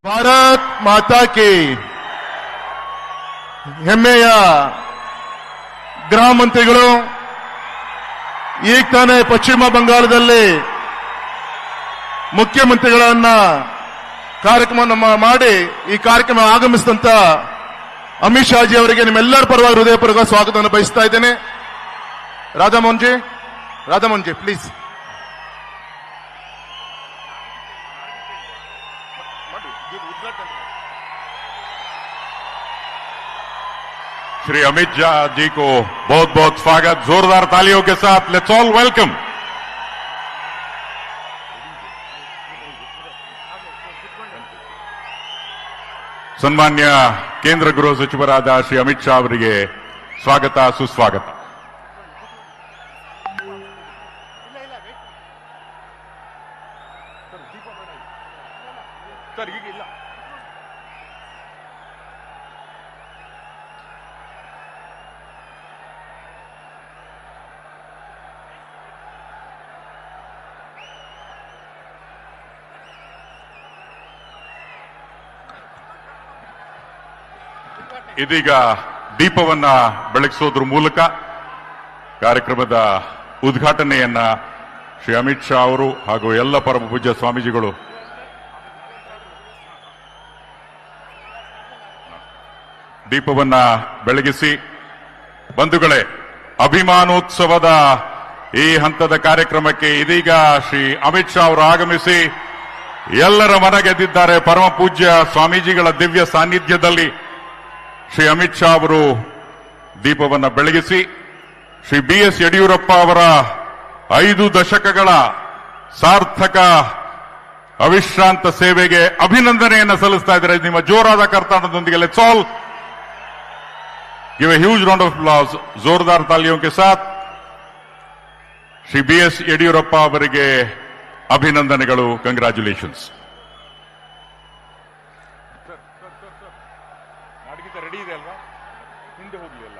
ಭಾರತ್ ಮಾತಾ ಕಿ ಹೆಮ್ಮೆಯ ಗೃಹ ಮಂತ್ರಿಗಳು ಈಗ ತಾನೇ ಪಶ್ಚಿಮ ಬಂಗಾಳದಲ್ಲಿ ಮುಖ್ಯಮಂತ್ರಿಗಳನ್ನ ಕಾರ್ಯಕ್ರಮ ಮಾಡಿ ಈ ಕಾರ್ಯಕ್ರಮ ಆಗಮಿಸಿದಂತ ಅಮಿತ್ ಶಾಜಿ ಅವರಿಗೆ ನಿಮ್ಮೆಲ್ಲರ ಪರವಾಗಿ ಹೃದಯಪೂರ್ವಕ ಸ್ವಾಗತವನ್ನು ಬಯಸ್ತಾ ಇದ್ದೇನೆ. ರಾಧಾಮೋಹನ್ ಜಿ ಪ್ಲೀಸ್. श्री अमित शाह जी को बहुत बहुत स्वागत. जोरदार तालियों के साथ लेट्स ऑल वेलकम. सन्मान्य केंद्र गृह सचिवराದ श्री अमित शाह ಅವರಿಗೆ ಸ್ವಾಗತ ಸುಸ್ವಾಗತ. ಇದೀಗ ದೀಪವನ್ನ ಬೆಳಗಿಸೋದ್ರ ಮೂಲಕ ಕಾರ್ಯಕ್ರಮದ ಉದ್ಘಾಟನೆಯನ್ನ ಶ್ರೀ ಅಮಿತ್ ಶಾ ಅವರು ಹಾಗೂ ಎಲ್ಲ ಪರಮ ಪೂಜ್ಯ ಸ್ವಾಮೀಜಿಗಳು ದೀಪವನ್ನ ಬೆಳಗಿಸಿ, ಬಂಧುಗಳೇ, ಅಭಿಮಾನೋತ್ಸವದ ಈ ಹಂತದ ಕಾರ್ಯಕ್ರಮಕ್ಕೆ ಇದೀಗ ಶ್ರೀ ಅಮಿತ್ ಶಾ ಅವರು ಆಗಮಿಸಿ ಎಲ್ಲರ ಮನ ಗೆದ್ದಿದ್ದಾರೆ. ಪರಮ ಪೂಜ್ಯ ಸ್ವಾಮೀಜಿಗಳ ದಿವ್ಯ ಸಾನ್ನಿಧ್ಯದಲ್ಲಿ ಶ್ರೀ ಅಮಿತ್ ಶಾ ಅವರು ದೀಪವನ್ನು ಬೆಳಗಿಸಿ ಶ್ರೀ BS ಯಡಿಯೂರಪ್ಪ ಅವರ 5 ದಶಕಗಳ ಸಾರ್ಥಕ ಅವಿಶ್ರಾಂತ ಸೇವೆಗೆ ಅಭಿನಂದನೆಯನ್ನು ಸಲ್ಲಿಸ್ತಾ ಇದ್ದಾರೆ. ನಿಮ್ಮ ಜೋರಾದ ಕರ್ತಾಡದೊಂದಿಗೆ let's all give a huge round of applause. ಜೋರ್ದಾರ್ ತಾಲಿಯೋं के साथ ಶ್ರೀ BS ಯಡಿಯೂರಪ್ಪ ಅವರಿಗೆ ಅಭಿನಂದನೆಗಳು. ಕಂಗ್ರಾಚ್ಯುಲೇಷನ್ಸ್. ರೆಡಿ ಇದೆ ಅಲ್ವಾ? ಹಿಂದೆ ಹೋಗ್ಲಿ ಅಲ್ಲ.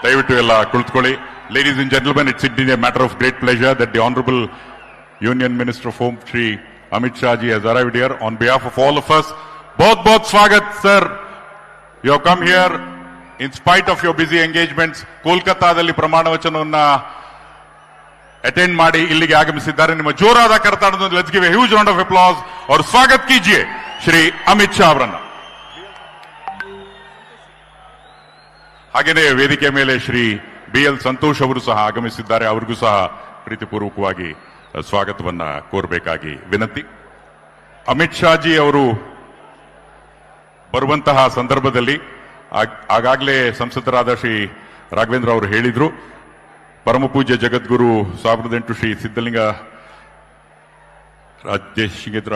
ದಯವಿಟ್ಟು ಎಲ್ಲ ಕುಳಿತುಕೊಳ್ಳಿ. Ladies and gentlemen, it's a matter of great pleasure that the honourable union minister of home Shri Amit Shah ji has arrived here on behalf of all of us. बहुत स्वागत sir. You have come here in spite of your busy engagements. ಕೋಲ್ಕತ್ತಾದಲ್ಲಿ ಪ್ರಮಾಣ ವಚನವನ್ನ attend ಮಾಡಿ ಇಲ್ಲಿಗೆ ಆಗಮಿಸಿದ್ದಾರೆ. ನಿಮ್ಮ ಜೋರಾದ ಕರ್ತಾಡದೊಂದಿಗೆ let's give a huge round of applause और स्वागत कीजिए ಶ್ರೀ ಅಮಿತ್ ಶಾ ಅವರನ್ನ. ಹಾಗೆಯೇ ವೇದಿಕೆ ಮೇಲೆ ಶ್ರೀ BL ಸಂತೋಷ್ ಅವರು ಸಹ ಆಗಮಿಸಿದ್ದಾರೆ. ಅವರಿಗೂ ಸಹ ಪ್ರೀತಿಪೂರ್ವಕವಾಗಿ ಸ್ವಾಗತವನ್ನ ಕೋರಬೇಕಾಗಿ ವಿನಂತಿ. ಅಮಿತ್ ಶಾ ಜಿ ಅವರು ಬರುವಂತಹ ಸಂದರ್ಭದಲ್ಲಿ ಆಗಾಗಲೇ ಸಂಸದರಾದ ಶ್ರೀ ರಾಘವೇಂದ್ರ ಅವರು ಹೇಳಿದ್ರು, ಪರಮ ಪೂಜ್ಯ ಜಗದ್ಗುರು 1008 ಶ್ರೀ ಸಿದ್ಧಲಿಂಗ ರಾಜೇಶ್ವರ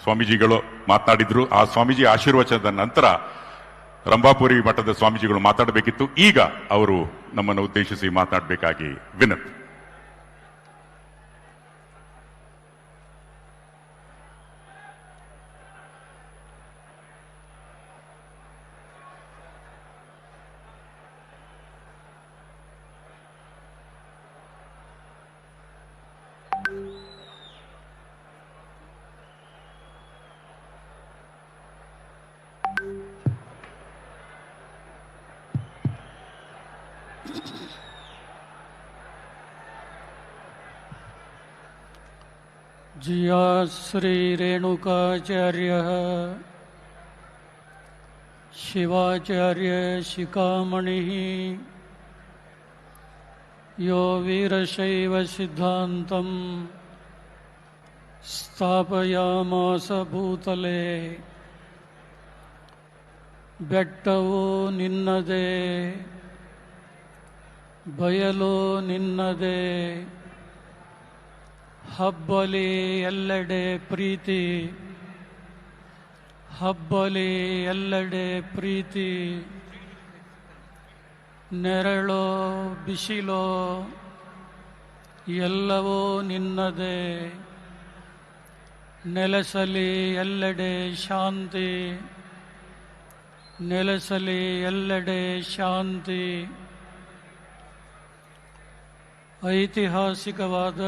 ಸ್ವಾಮೀಜಿಗಳು ಮಾತನಾಡಿದ್ರು. ಆ ಸ್ವಾಮೀಜಿ ಆಶೀರ್ವಚನದ ನಂತರ ರಂಭಾಪುರಿ ಮಠದ ಸ್ವಾಮೀಜಿಗಳು ಮಾತಾಡಬೇಕಿತ್ತು. ಈಗ ಅವರು ನಮ್ಮನ್ನು ಉದ್ದೇಶಿಸಿ ಮಾತನಾಡಬೇಕಾಗಿ ವಿನಂತಿ. जिया श्री रेणुकाचार्य शिवाचार्य शिखामणि यो वीरशैव सिद्धांतं स्थापयामास भूतले ಬೆಟ್ಟವೋ ನಿನ್ನದೇ ಬಯಲು ನಿನ್ನದೇ ಹಬ್ಬಲಿ ಎಲ್ಲೆಡೆ ಪ್ರೀತಿ ಹಬ್ಬಲಿ ಎಲ್ಲೆಡೆ ಪ್ರೀತಿ ನೆರಳೋ ಬಿಸಿಲೋ ಎಲ್ಲವೂ ನಿನ್ನದೇ ನೆಲೆಸಲಿ ಎಲ್ಲೆಡೆ ಶಾಂತಿ ನೆಲೆಸಲಿ ಎಲ್ಲೆಡೆ ಶಾಂತಿ. ಐತಿಹಾಸಿಕವಾದ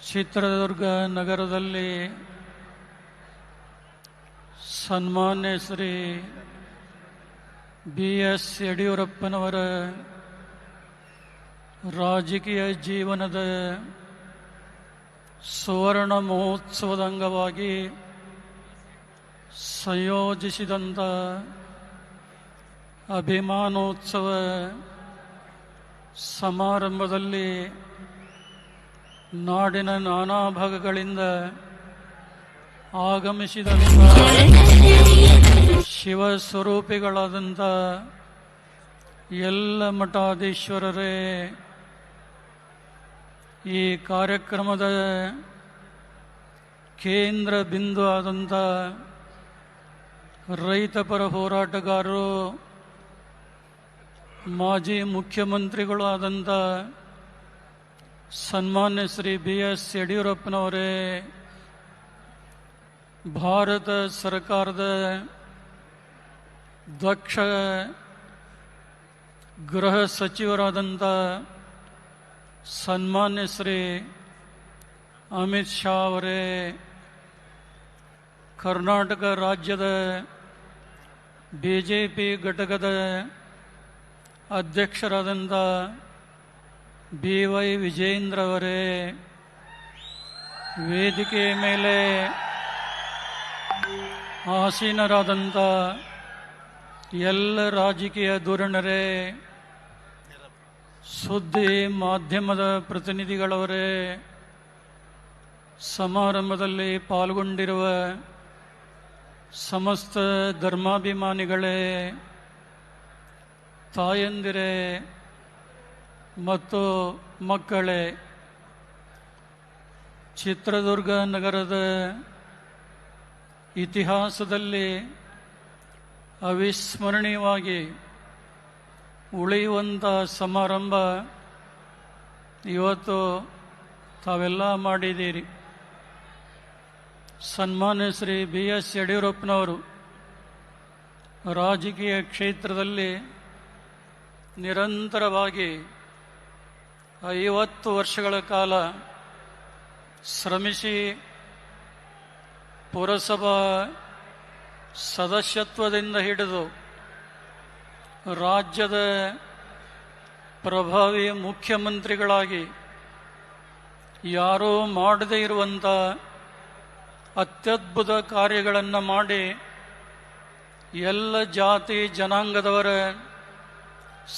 ಚಿತ್ರದುರ್ಗ ನಗರದಲ್ಲಿ ಸನ್ಮಾನ್ಯ ಶ್ರೀ BS ಯಡಿಯೂರಪ್ಪನವರ ರಾಜಕೀಯ ಜೀವನದ ಸುವರ್ಣ ಮಹೋತ್ಸವದ ಅಂಗವಾಗಿ ಸಂಯೋಜಿಸಿದಂಥ ಅಭಿಮಾನೋತ್ಸವ ಸಮಾರಂಭದಲ್ಲಿ ನಾಡಿನ ನಾನಾ ಭಾಗಗಳಿಂದ ಆಗಮಿಸಿದಂಥ ಶಿವ ಸ್ವರೂಪಿಗಳಾದಂಥ ಎಲ್ಲ ಮಠಾಧೀಶ್ವರರೇ, ಈ ಕಾರ್ಯಕ್ರಮದ ಕೇಂದ್ರ ಬಿಂದು ಆದಂಥ ರೈತಪರ ಹೋರಾಟಗಾರರು, ಮಾಜಿ ಮುಖ್ಯಮಂತ್ರಿಗಳು ಆದಂಥ ಸನ್ಮಾನ್ಯ ಶ್ರೀ BS ಯಡಿಯೂರಪ್ಪನವರೇ, ಭಾರತ ಸರ್ಕಾರದ ದಕ್ಷ ಗೃಹ ಸಚಿವರಾದಂಥ ಸನ್ಮಾನ್ಯ ಶ್ರೀ ಅಮಿತ್ ಶಾ ಅವರೇ, ಕರ್ನಾಟಕ ರಾಜ್ಯದ BJP ಘಟಕದ ಅಧ್ಯಕ್ಷರಾದಂಥ BY ವಿಜೇಂದ್ರ ಅವರೇ, ವೇದಿಕೆಯ ಮೇಲೆ ಆಸೀನರಾದಂಥ ಎಲ್ಲ ರಾಜಕೀಯ ಧುರೀಣರೇ, ಸುದ್ದಿ ಮಾಧ್ಯಮದ ಪ್ರತಿನಿಧಿಗಳವರೇ, ಸಮಾರಂಭದಲ್ಲಿ ಪಾಲ್ಗೊಂಡಿರುವ ಸಮಸ್ತ ಧರ್ಮಾಭಿಮಾನಿಗಳೇ, ತಾಯಂದಿರೇ ಮತ್ತು ಮಕ್ಕಳೇ, ಚಿತ್ರದುರ್ಗ ನಗರದ ಇತಿಹಾಸದಲ್ಲಿ ಅವಿಸ್ಮರಣೀಯವಾಗಿ ಉಳಿಯುವಂಥ ಸಮಾರಂಭ ಇವತ್ತು ತಾವೆಲ್ಲ ಮಾಡಿದ್ದೀರಿ. ಸನ್ಮಾನ್ಯ ಶ್ರೀ BS ಯಡಿಯೂರಪ್ಪನವರು ರಾಜಕೀಯ ಕ್ಷೇತ್ರದಲ್ಲಿ ನಿರಂತರವಾಗಿ 50 ವರ್ಷಗಳ ಕಾಲ ಶ್ರಮಿಸಿ ಪುರಸಭಾ ಸದಸ್ಯತ್ವದಿಂದ ಹಿಡಿದು ರಾಜ್ಯದ ಪ್ರಭಾವಿ ಮುಖ್ಯಮಂತ್ರಿಗಳಾಗಿ ಯಾರೂ ಮಾಡದೇ ಇರುವಂಥ ಅತ್ಯದ್ಭುತ ಕಾರ್ಯಗಳನ್ನು ಮಾಡಿ ಎಲ್ಲ ಜಾತಿ ಜನಾಂಗದವರ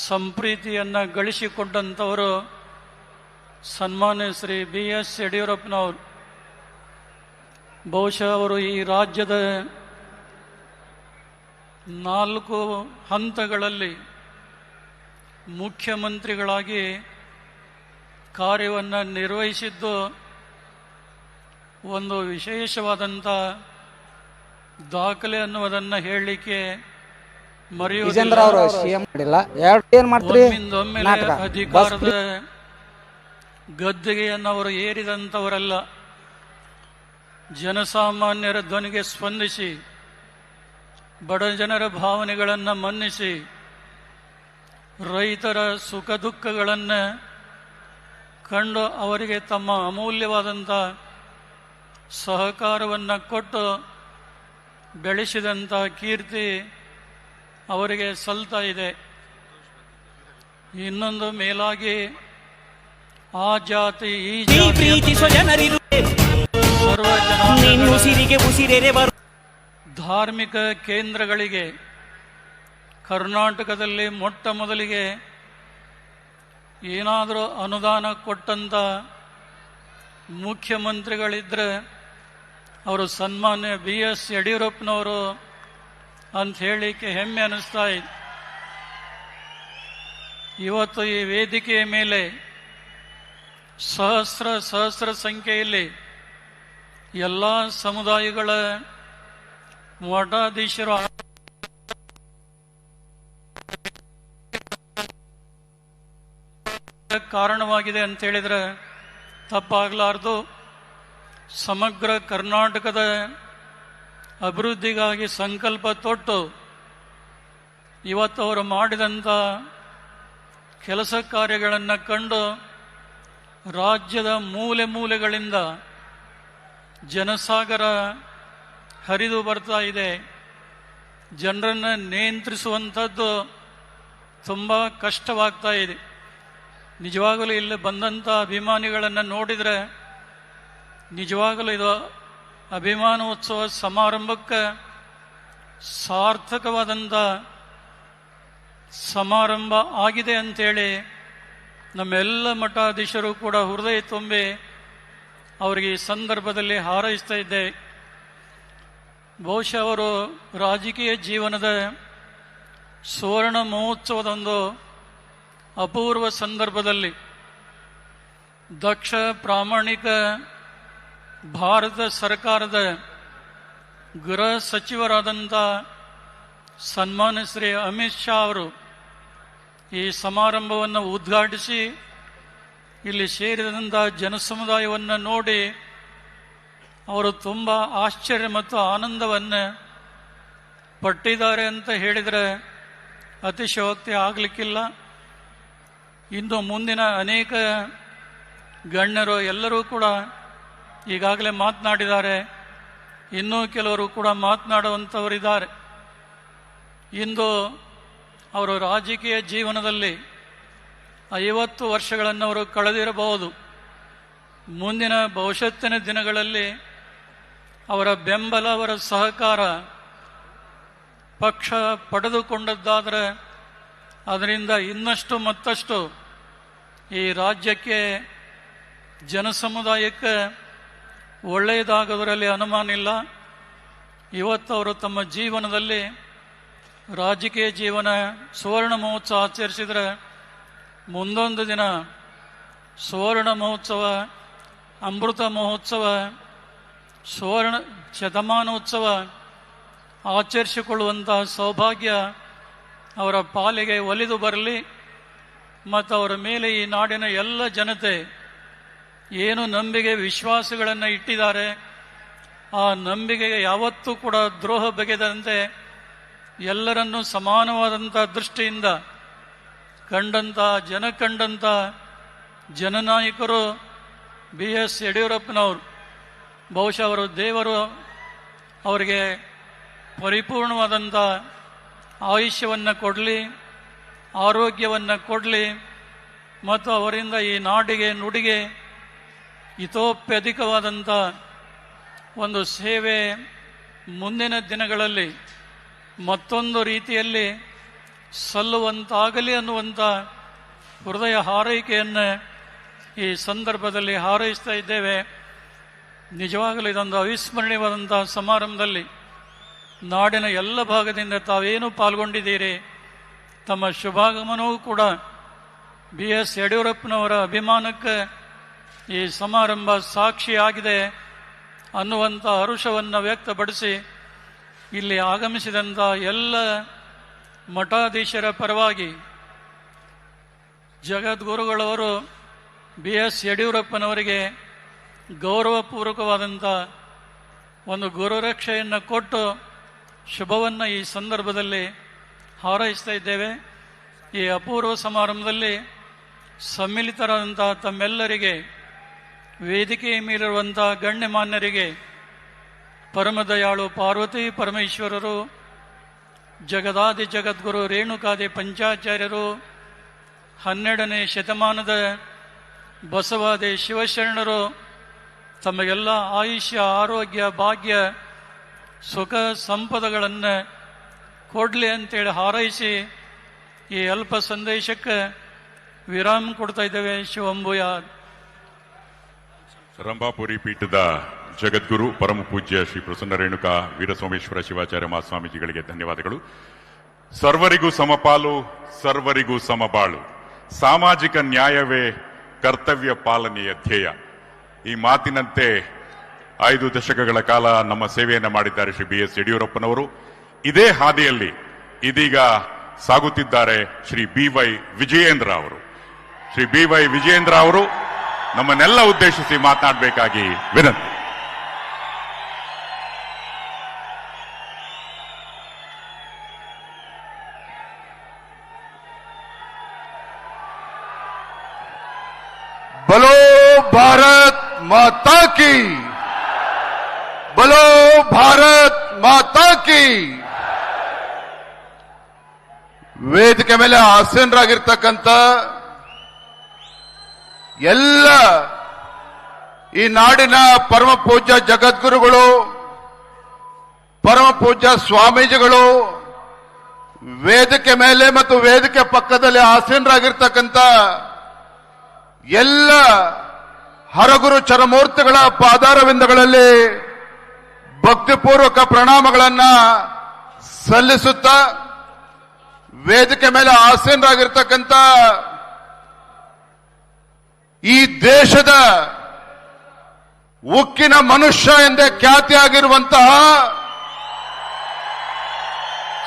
ಸಂಪ್ರೀತಿಯನ್ನು ಗಳಿಸಿಕೊಂಡಂಥವರು ಸನ್ಮಾನ್ಯ ಶ್ರೀ BS ಯಡಿಯೂರಪ್ಪನವರು. ಬಹುಶಃ ಅವರು ಈ ರಾಜ್ಯದ 4 ಹಂತಗಳಲ್ಲಿ ಮುಖ್ಯಮಂತ್ರಿಗಳಾಗಿ ಕಾರ್ಯವನ್ನು ನಿರ್ವಹಿಸಿದ್ದು ಒಂದು ವಿಶೇಷವಾದಂಥ ದಾಖಲೆ ಅನ್ನುವುದನ್ನು ಹೇಳಲಿಕ್ಕೆ ಮರೆಯುವುದಿಲ್ಲ. ಅಧಿಕಾರದ ಗದ್ದುಗೆಯನ್ನು ಅವರು ಏರಿದಂಥವರಲ್ಲ. ಜನಸಾಮಾನ್ಯರ ಧ್ವನಿಗೆ ಸ್ಪಂದಿಸಿ ಬಡ ಜನರ ಭಾವನೆಗಳನ್ನು ಮನ್ನಿಸಿ ರೈತರ ಸುಖ ದುಃಖಗಳನ್ನು ಕಂಡು ಅವರಿಗೆ ತಮ್ಮ ಅಮೂಲ್ಯವಾದಂಥ ಸಹಕಾರವನ್ನು ಕೊಟ್ಟು ಬೆಳೆಸಿದಂಥ ಕೀರ್ತಿ ಅವರಿಗೆ ಸಲ್ತಾ ಇದೆ. ಇನ್ನೊಂದು ಮೇಲಾಗಿ ಆ ಜಾತಿ ಈ ಜಾತಿ ಸರ್ವ ಜನಾಂಗಗಳ ಧಾರ್ಮಿಕ ಕೇಂದ್ರಗಳಿಗೆ ಕರ್ನಾಟಕದಲ್ಲಿ ಮೊಟ್ಟ ಮೊದಲಿಗೆ ಏನಾದರೂ ಅನುದಾನ ಕೊಟ್ಟಂಥ ಮುಖ್ಯಮಂತ್ರಿಗಳಿದ್ದರೆ ಅವರು ಸನ್ಮಾನ್ಯ BS ಯಡಿಯೂರಪ್ಪನವರು ಅಂತ ಹೇಳಲಿಕ್ಕೆ ಹೆಮ್ಮೆ ಅನ್ನಿಸ್ತಾ ಇದೆ. ಇವತ್ತು ಈ ವೇದಿಕೆಯ ಮೇಲೆ ಸಹಸ್ರ ಸಂಖ್ಯೆಯಲ್ಲಿ ಎಲ್ಲ ಸಮುದಾಯಗಳ ಮಠಾಧೀಶರು ಕಾರಣವಾಗಿದೆ ಅಂತ ಹೇಳಿದ್ರೆ ತಪ್ಪಾಗಲಾರದು. ಸಮಗ್ರ ಕರ್ನಾಟಕದ ಅಭಿವೃದ್ಧಿಗಾಗಿ ಸಂಕಲ್ಪ ತೊಟ್ಟು ಇವತ್ತು ಅವರು ಮಾಡಿದಂಥ ಕೆಲಸ ಕಾರ್ಯಗಳನ್ನು ಕಂಡು ರಾಜ್ಯದ ಮೂಲೆ ಮೂಲೆಗಳಿಂದ ಜನಸಾಗರ ಹರಿದು ಬರ್ತಾ ಇದೆ. ಜನರನ್ನು ನಿಯಂತ್ರಿಸುವಂಥದ್ದು ತುಂಬ ಕಷ್ಟವಾಗ್ತಾ ಇದೆ. ನಿಜವಾಗಲೂ ಇಲ್ಲಿ ಬಂದಂಥ ಅಭಿಮಾನಿಗಳನ್ನು ನೋಡಿದರೆ ನಿಜವಾಗಲೂ ಇದು ಅಭಿಮಾನೋತ್ಸವ ಸಮಾರಂಭಕ್ಕೆ ಸಾರ್ಥಕವಾದಂಥ ಸಮಾರಂಭ ಆಗಿದೆ ಅಂಥೇಳಿ ನಮ್ಮೆಲ್ಲ ಮಠಾಧೀಶರು ಕೂಡ ಹೃದಯ ತುಂಬಿ ಅವರಿಗೆ ಈ ಸಂದರ್ಭದಲ್ಲಿ ಹಾರೈಸ್ತಾ ಇದ್ದೆ. ಬಹುಶಃ ಅವರು ರಾಜಕೀಯ ಜೀವನದ ಸುವರ್ಣ ಮಹೋತ್ಸವದೊಂದು ಅಪೂರ್ವ ಸಂದರ್ಭದಲ್ಲಿ ದಕ್ಷ ಪ್ರಾಮಾಣಿಕ ಭಾರತ ಸರ್ಕಾರದ ಗೃಹ ಸಚಿವರಾದಂಥ ಸನ್ಮಾನ್ಯ ಶ್ರೀ ಅಮಿತ್ ಶಾ ಅವರು ಈ ಸಮಾರಂಭವನ್ನು ಉದ್ಘಾಟಿಸಿ ಇಲ್ಲಿ ಸೇರಿದಂಥ ಜನಸಮುದಾಯವನ್ನು ನೋಡಿ ಅವರು ತುಂಬ ಆಶ್ಚರ್ಯ ಮತ್ತು ಆನಂದವನ್ನು ಪಟ್ಟಿದ್ದಾರೆ ಅಂತ ಹೇಳಿದರೆ ಅತಿಶಯೋಕ್ತಿ ಆಗಲಿಕ್ಕಿಲ್ಲ. ಇನ್ನು ಮುಂದಿನ ಅನೇಕ ಗಣ್ಯರು ಎಲ್ಲರೂ ಕೂಡ ಈಗಾಗಲೇ ಮಾತನಾಡಿದ್ದಾರೆ. ಇನ್ನೂ ಕೆಲವರು ಕೂಡ ಮಾತನಾಡುವಂಥವರಿದ್ದಾರೆ. ಇಂದು ಅವರು ರಾಜಕೀಯ ಜೀವನದಲ್ಲಿ 50 ವರ್ಷಗಳನ್ನು ಅವರು ಕಳೆದಿರಬಹುದು. ಮುಂದಿನ ಭವಿಷ್ಯತ್ತಿನ ದಿನಗಳಲ್ಲಿ ಅವರ ಬೆಂಬಲ, ಅವರ ಸಹಕಾರ ಪಕ್ಷ ಪಡೆದುಕೊಂಡದ್ದಾದರೆ ಅದರಿಂದ ಇನ್ನಷ್ಟು ಮತ್ತಷ್ಟು ಈ ರಾಜ್ಯಕ್ಕೆ ಜನಸಮುದಾಯಕ್ಕೆ ಒಳ್ಳೆಯದಾಗೋದರಲ್ಲಿ ಅನುಮಾನ ಇಲ್ಲ. ಇವತ್ತು ಅವರು ತಮ್ಮ ಜೀವನದಲ್ಲಿ ರಾಜಕೀಯ ಜೀವನ ಸುವರ್ಣ ಮಹೋತ್ಸವ ಆಚರಿಸಿದರೆ ಮುಂದೊಂದು ದಿನ ಸುವರ್ಣ ಮಹೋತ್ಸವ, ಅಮೃತ ಮಹೋತ್ಸವ, ಸುವರ್ಣ ಶತಮಾನೋತ್ಸವ ಆಚರಿಸಿಕೊಳ್ಳುವಂಥ ಸೌಭಾಗ್ಯ ಅವರ ಪಾಲಿಗೆ ಒಲಿದು ಬರಲಿ. ಮತ್ತು ಅವರ ಮೇಲೆ ಈ ನಾಡಿನ ಎಲ್ಲ ಜನತೆ ಏನು ನಂಬಿಕೆ ವಿಶ್ವಾಸಗಳನ್ನು ಇಟ್ಟಿದ್ದಾರೆ ಆ ನಂಬಿಕೆಗೆ ಯಾವತ್ತೂ ಕೂಡ ದ್ರೋಹ ಬಗೆದಂತೆ ಎಲ್ಲರನ್ನೂ ಸಮಾನವಾದಂಥ ದೃಷ್ಟಿಯಿಂದ ಕಂಡಂಥ ಜನನಾಯಕರು BS ಯಡಿಯೂರಪ್ಪನವರು. ಬಹುಶಃ ಅವರು ದೇವರು ಅವರಿಗೆ ಪರಿಪೂರ್ಣವಾದಂಥ ಆಯುಷ್ಯವನ್ನು ಕೊಡಲಿ, ಆರೋಗ್ಯವನ್ನು ಕೊಡಲಿ ಮತ್ತು ಅವರಿಂದ ಈ ನಾಡಿಗೆ ನುಡಿಗೆ ಹಿತೋಪ್ಯಧಿಕವಾದಂಥ ಒಂದು ಸೇವೆ ಮುಂದಿನ ದಿನಗಳಲ್ಲಿ ಮತ್ತೊಂದು ರೀತಿಯಲ್ಲಿ ಸಲ್ಲುವಂತಾಗಲಿ ಅನ್ನುವಂಥ ಹೃದಯ ಹಾರೈಕೆಯನ್ನು ಈ ಸಂದರ್ಭದಲ್ಲಿ ಹಾರೈಸ್ತಾ ಇದ್ದೇವೆ. ನಿಜವಾಗಲೂ ಇದೊಂದು ಅವಿಸ್ಮರಣೀಯವಾದಂಥ ಸಮಾರಂಭದಲ್ಲಿ ನಾಡಿನ ಎಲ್ಲ ಭಾಗದಿಂದ ತಾವೇನು ಪಾಲ್ಗೊಂಡಿದ್ದೀರಿ, ತಮ್ಮ ಶುಭಾಗಮನವೂ ಕೂಡ BS ಯಡಿಯೂರಪ್ಪನವರ ಅಭಿಮಾನಕ್ಕೆ ಈ ಸಮಾರಂಭ ಸಾಕ್ಷಿಯಾಗಿದೆ ಅನ್ನುವಂಥ ಹರುಷವನ್ನು ವ್ಯಕ್ತಪಡಿಸಿ ಇಲ್ಲಿ ಆಗಮಿಸಿದಂಥ ಎಲ್ಲ ಮಠಾಧೀಶರ ಪರವಾಗಿ ಜಗದ್ಗುರುಗಳವರು BS ಯಡಿಯೂರಪ್ಪನವರಿಗೆ ಗೌರವಪೂರ್ವಕವಾದಂಥ ಒಂದು ಗುರುರಕ್ಷೆಯನ್ನು ಕೊಟ್ಟು ಶುಭವನ್ನು ಈ ಸಂದರ್ಭದಲ್ಲಿ ಹಾರೈಸ್ತಾ ಇದ್ದೇವೆ. ಈ ಅಪೂರ್ವ ಸಮಾರಂಭದಲ್ಲಿ ಸಮ್ಮಿಲಿತರಾದಂಥ ತಮ್ಮೆಲ್ಲರಿಗೆ, ವೇದಿಕೆಯ ಮೇಲಿರುವಂಥ ಗಣ್ಯಮಾನ್ಯರಿಗೆ, ಪರಮದಯಾಳು ಪಾರ್ವತಿ ಪರಮೇಶ್ವರರು, ಜಗದಾದಿ ಜಗದ್ಗುರು ರೇಣುಕಾದಿ ಪಂಚಾಚಾರ್ಯರು, 12ನೇ ಶತಮಾನದ ಬಸವಾದಿ ಶಿವಶರಣರು ತಮಗೆಲ್ಲ ಆಯುಷ್ಯ, ಆರೋಗ್ಯ, ಭಾಗ್ಯ, ಸುಖ ಸಂಪದಗಳನ್ನು ಕೊಡಲಿ ಅಂತೇಳಿ ಹಾರೈಸಿ ಈ ಅಲ್ಪ ಸಂದೇಶಕ್ಕೆ ವಿರಾಮ ಕೊಡ್ತಾ ಇದ್ದೇವೆ. ಶಿವಂಬುಯ. ರಂಭಾಪುರಿ ಪೀಠದ ಜಗದ್ಗುರು ಪರಮ ಪೂಜ್ಯ ಶ್ರೀ ಪ್ರಸನ್ನ ರೇಣುಕಾ ವೀರಸೋಮೇಶ್ವರ ಶಿವಾಚಾರ್ಯ ಮಹಾಸ್ವಾಮೀಜಿಗಳಿಗೆ ಧನ್ಯವಾದಗಳು. ಸರ್ವರಿಗೂ ಸಮಪಾಲು, ಸರ್ವರಿಗೂ ಸಮಬಾಳು, ಸಾಮಾಜಿಕ ನ್ಯಾಯವೇ ಕರ್ತವ್ಯ ಪಾಲನೆಯ ಧ್ಯೇಯ. ಈ ಮಾತಿನಂತೆ 5 ದಶಕಗಳ ಕಾಲ ನಮ್ಮ ಸೇವೆಯನ್ನು ಮಾಡಿದ್ದಾರೆ ಶ್ರೀ BS ಯಡಿಯೂರಪ್ಪನವರು. ಇದೇ ಹಾದಿಯಲ್ಲಿ ಇದೀಗ ಸಾಗುತ್ತಿದ್ದಾರೆ ಶ್ರೀ BY ವಿಜಯೇಂದ್ರ ಅವರು. ಶ್ರೀ BY ವಿಜಯೇಂದ್ರ ಅವರು ನಮ್ಮನ್ನೆಲ್ಲ ಉದ್ದೇಶಿಸಿ ಮಾತನಾಡಬೇಕಾಗಿ ವಿನಂತಿ. बोलो भारत माता की, बोलो भारत माता की. ವೇದಿಕೆ ಮೇಲೆ ಆಸೀನರಾಗಿರ್ತಕ್ಕಂಥ ಎಲ್ಲ ಈ ನಾಡಿನ ಪರಮ ಪೂಜ್ಯ ಜಗದ್ಗುರುಗಳು, ಪರಮ ಪೂಜ್ಯ ಸ್ವಾಮೀಜಿಗಳು, ವೇದಿಕೆ ಮೇಲೆ ಮತ್ತು ವೇದಿಕೆ ಪಕ್ಕದಲ್ಲಿ ಆಸೀನರಾಗಿರ್ತಕ್ಕಂಥ ಎಲ್ಲ ಹರಗುರು ಚರಮೂರ್ತಿಗಳ ಪಾದಾರವಿಂದಗಳಲ್ಲಿ ಭಕ್ತಿಪೂರ್ವಕ ಪ್ರಣಾಮಗಳನ್ನ ಸಲ್ಲಿಸುತ್ತಾ, ವೇದಿಕೆ ಮೇಲೆ ಆಸೀನರಾಗಿರ್ತಕ್ಕಂಥ ಈ ದೇಶದ ಉಕ್ಕಿನ ಮನುಷ್ಯ ಎಂದೇ ಖ್ಯಾತಿಯಾಗಿರುವಂತಹ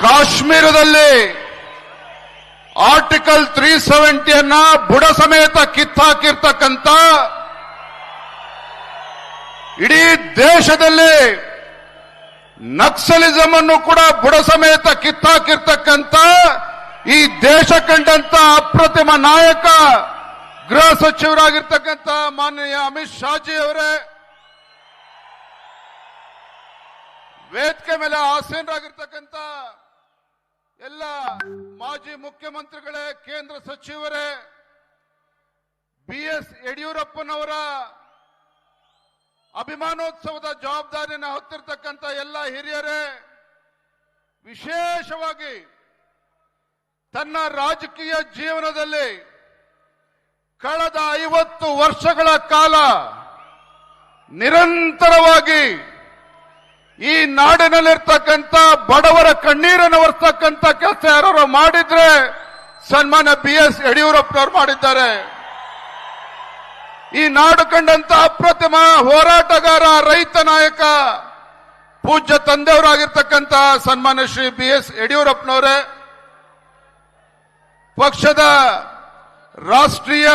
ಕಾಶ್ಮೀರದಲ್ಲಿ ಆರ್ಟಿಕಲ್ 370 ಬುಡ ಸಮೇತ ಕಿತ್ತಾಕಿರ್ತಕ್ಕಂಥ, ಇಡೀ ದೇಶದಲ್ಲಿ ನಕ್ಸಲಿಸಂ ಅನ್ನು ಕೂಡ ಬುಡ ಸಮೇತ ಕಿತ್ತಾಕಿರ್ತಕ್ಕಂಥ ಈ ದೇಶ ಕಂಡಂತ ಅಪ್ರತಿಮ ನಾಯಕ ಗೃಹ ಸಚಿವರಾಗಿರ್ತಕ್ಕಂಥ ಮಾನನೀಯ ಅಮಿತ್ ಶಾಜಿ ಅವರೇ, ವೇದಿಕೆ ಮೇಲೆ ಆಸೀನರಾಗಿರ್ತಕ್ಕಂಥ ಎಲ್ಲ ಮಾಜಿ ಮುಖ್ಯಮಂತ್ರಿಗಳೇ, ಕೇಂದ್ರ ಸಚಿವರೇ, ಬಿಎಸ್ ಯಡಿಯೂರಪ್ಪನವರ ಅಭಿಮಾನೋತ್ಸವದ ಜವಾಬ್ದಾರಿಯನ್ನು ಹೊತ್ತಿರ್ತಕ್ಕಂಥ ಎಲ್ಲ ಹಿರಿಯರೇ, ವಿಶೇಷವಾಗಿ ತನ್ನ ರಾಜಕೀಯ ಜೀವನದಲ್ಲಿ ಕಳೆದ 50 ವರ್ಷಗಳ ಕಾಲ ನಿರಂತರವಾಗಿ ಈ ನಾಡಿನಲ್ಲಿರ್ತಕ್ಕಂಥ ಬಡವರ ಕಣ್ಣೀರನ್ನು ಒರೆಸ್ತಕ್ಕಂಥ ಕೆಲಸ ಯಾರು ಮಾಡಿದ್ರೆ ಸನ್ಮಾನ್ಯ ಬಿಎಸ್ ಯಡಿಯೂರಪ್ಪನವರು ಮಾಡಿದ್ದಾರೆ. ಈ ನಾಡು ಕಂಡಂತ ಅಪ್ರತಿಮ ಹೋರಾಟಗಾರ, ರೈತ ನಾಯಕ, ಪೂಜ್ಯ ತಂದೆಯವರಾಗಿರ್ತಕ್ಕಂಥ ಸನ್ಮಾನ್ಯ ಶ್ರೀ ಬಿಎಸ್ ಯಡಿಯೂರಪ್ಪನವರೇ, ಪಕ್ಷದ ರಾಷ್ಟ್ರೀಯ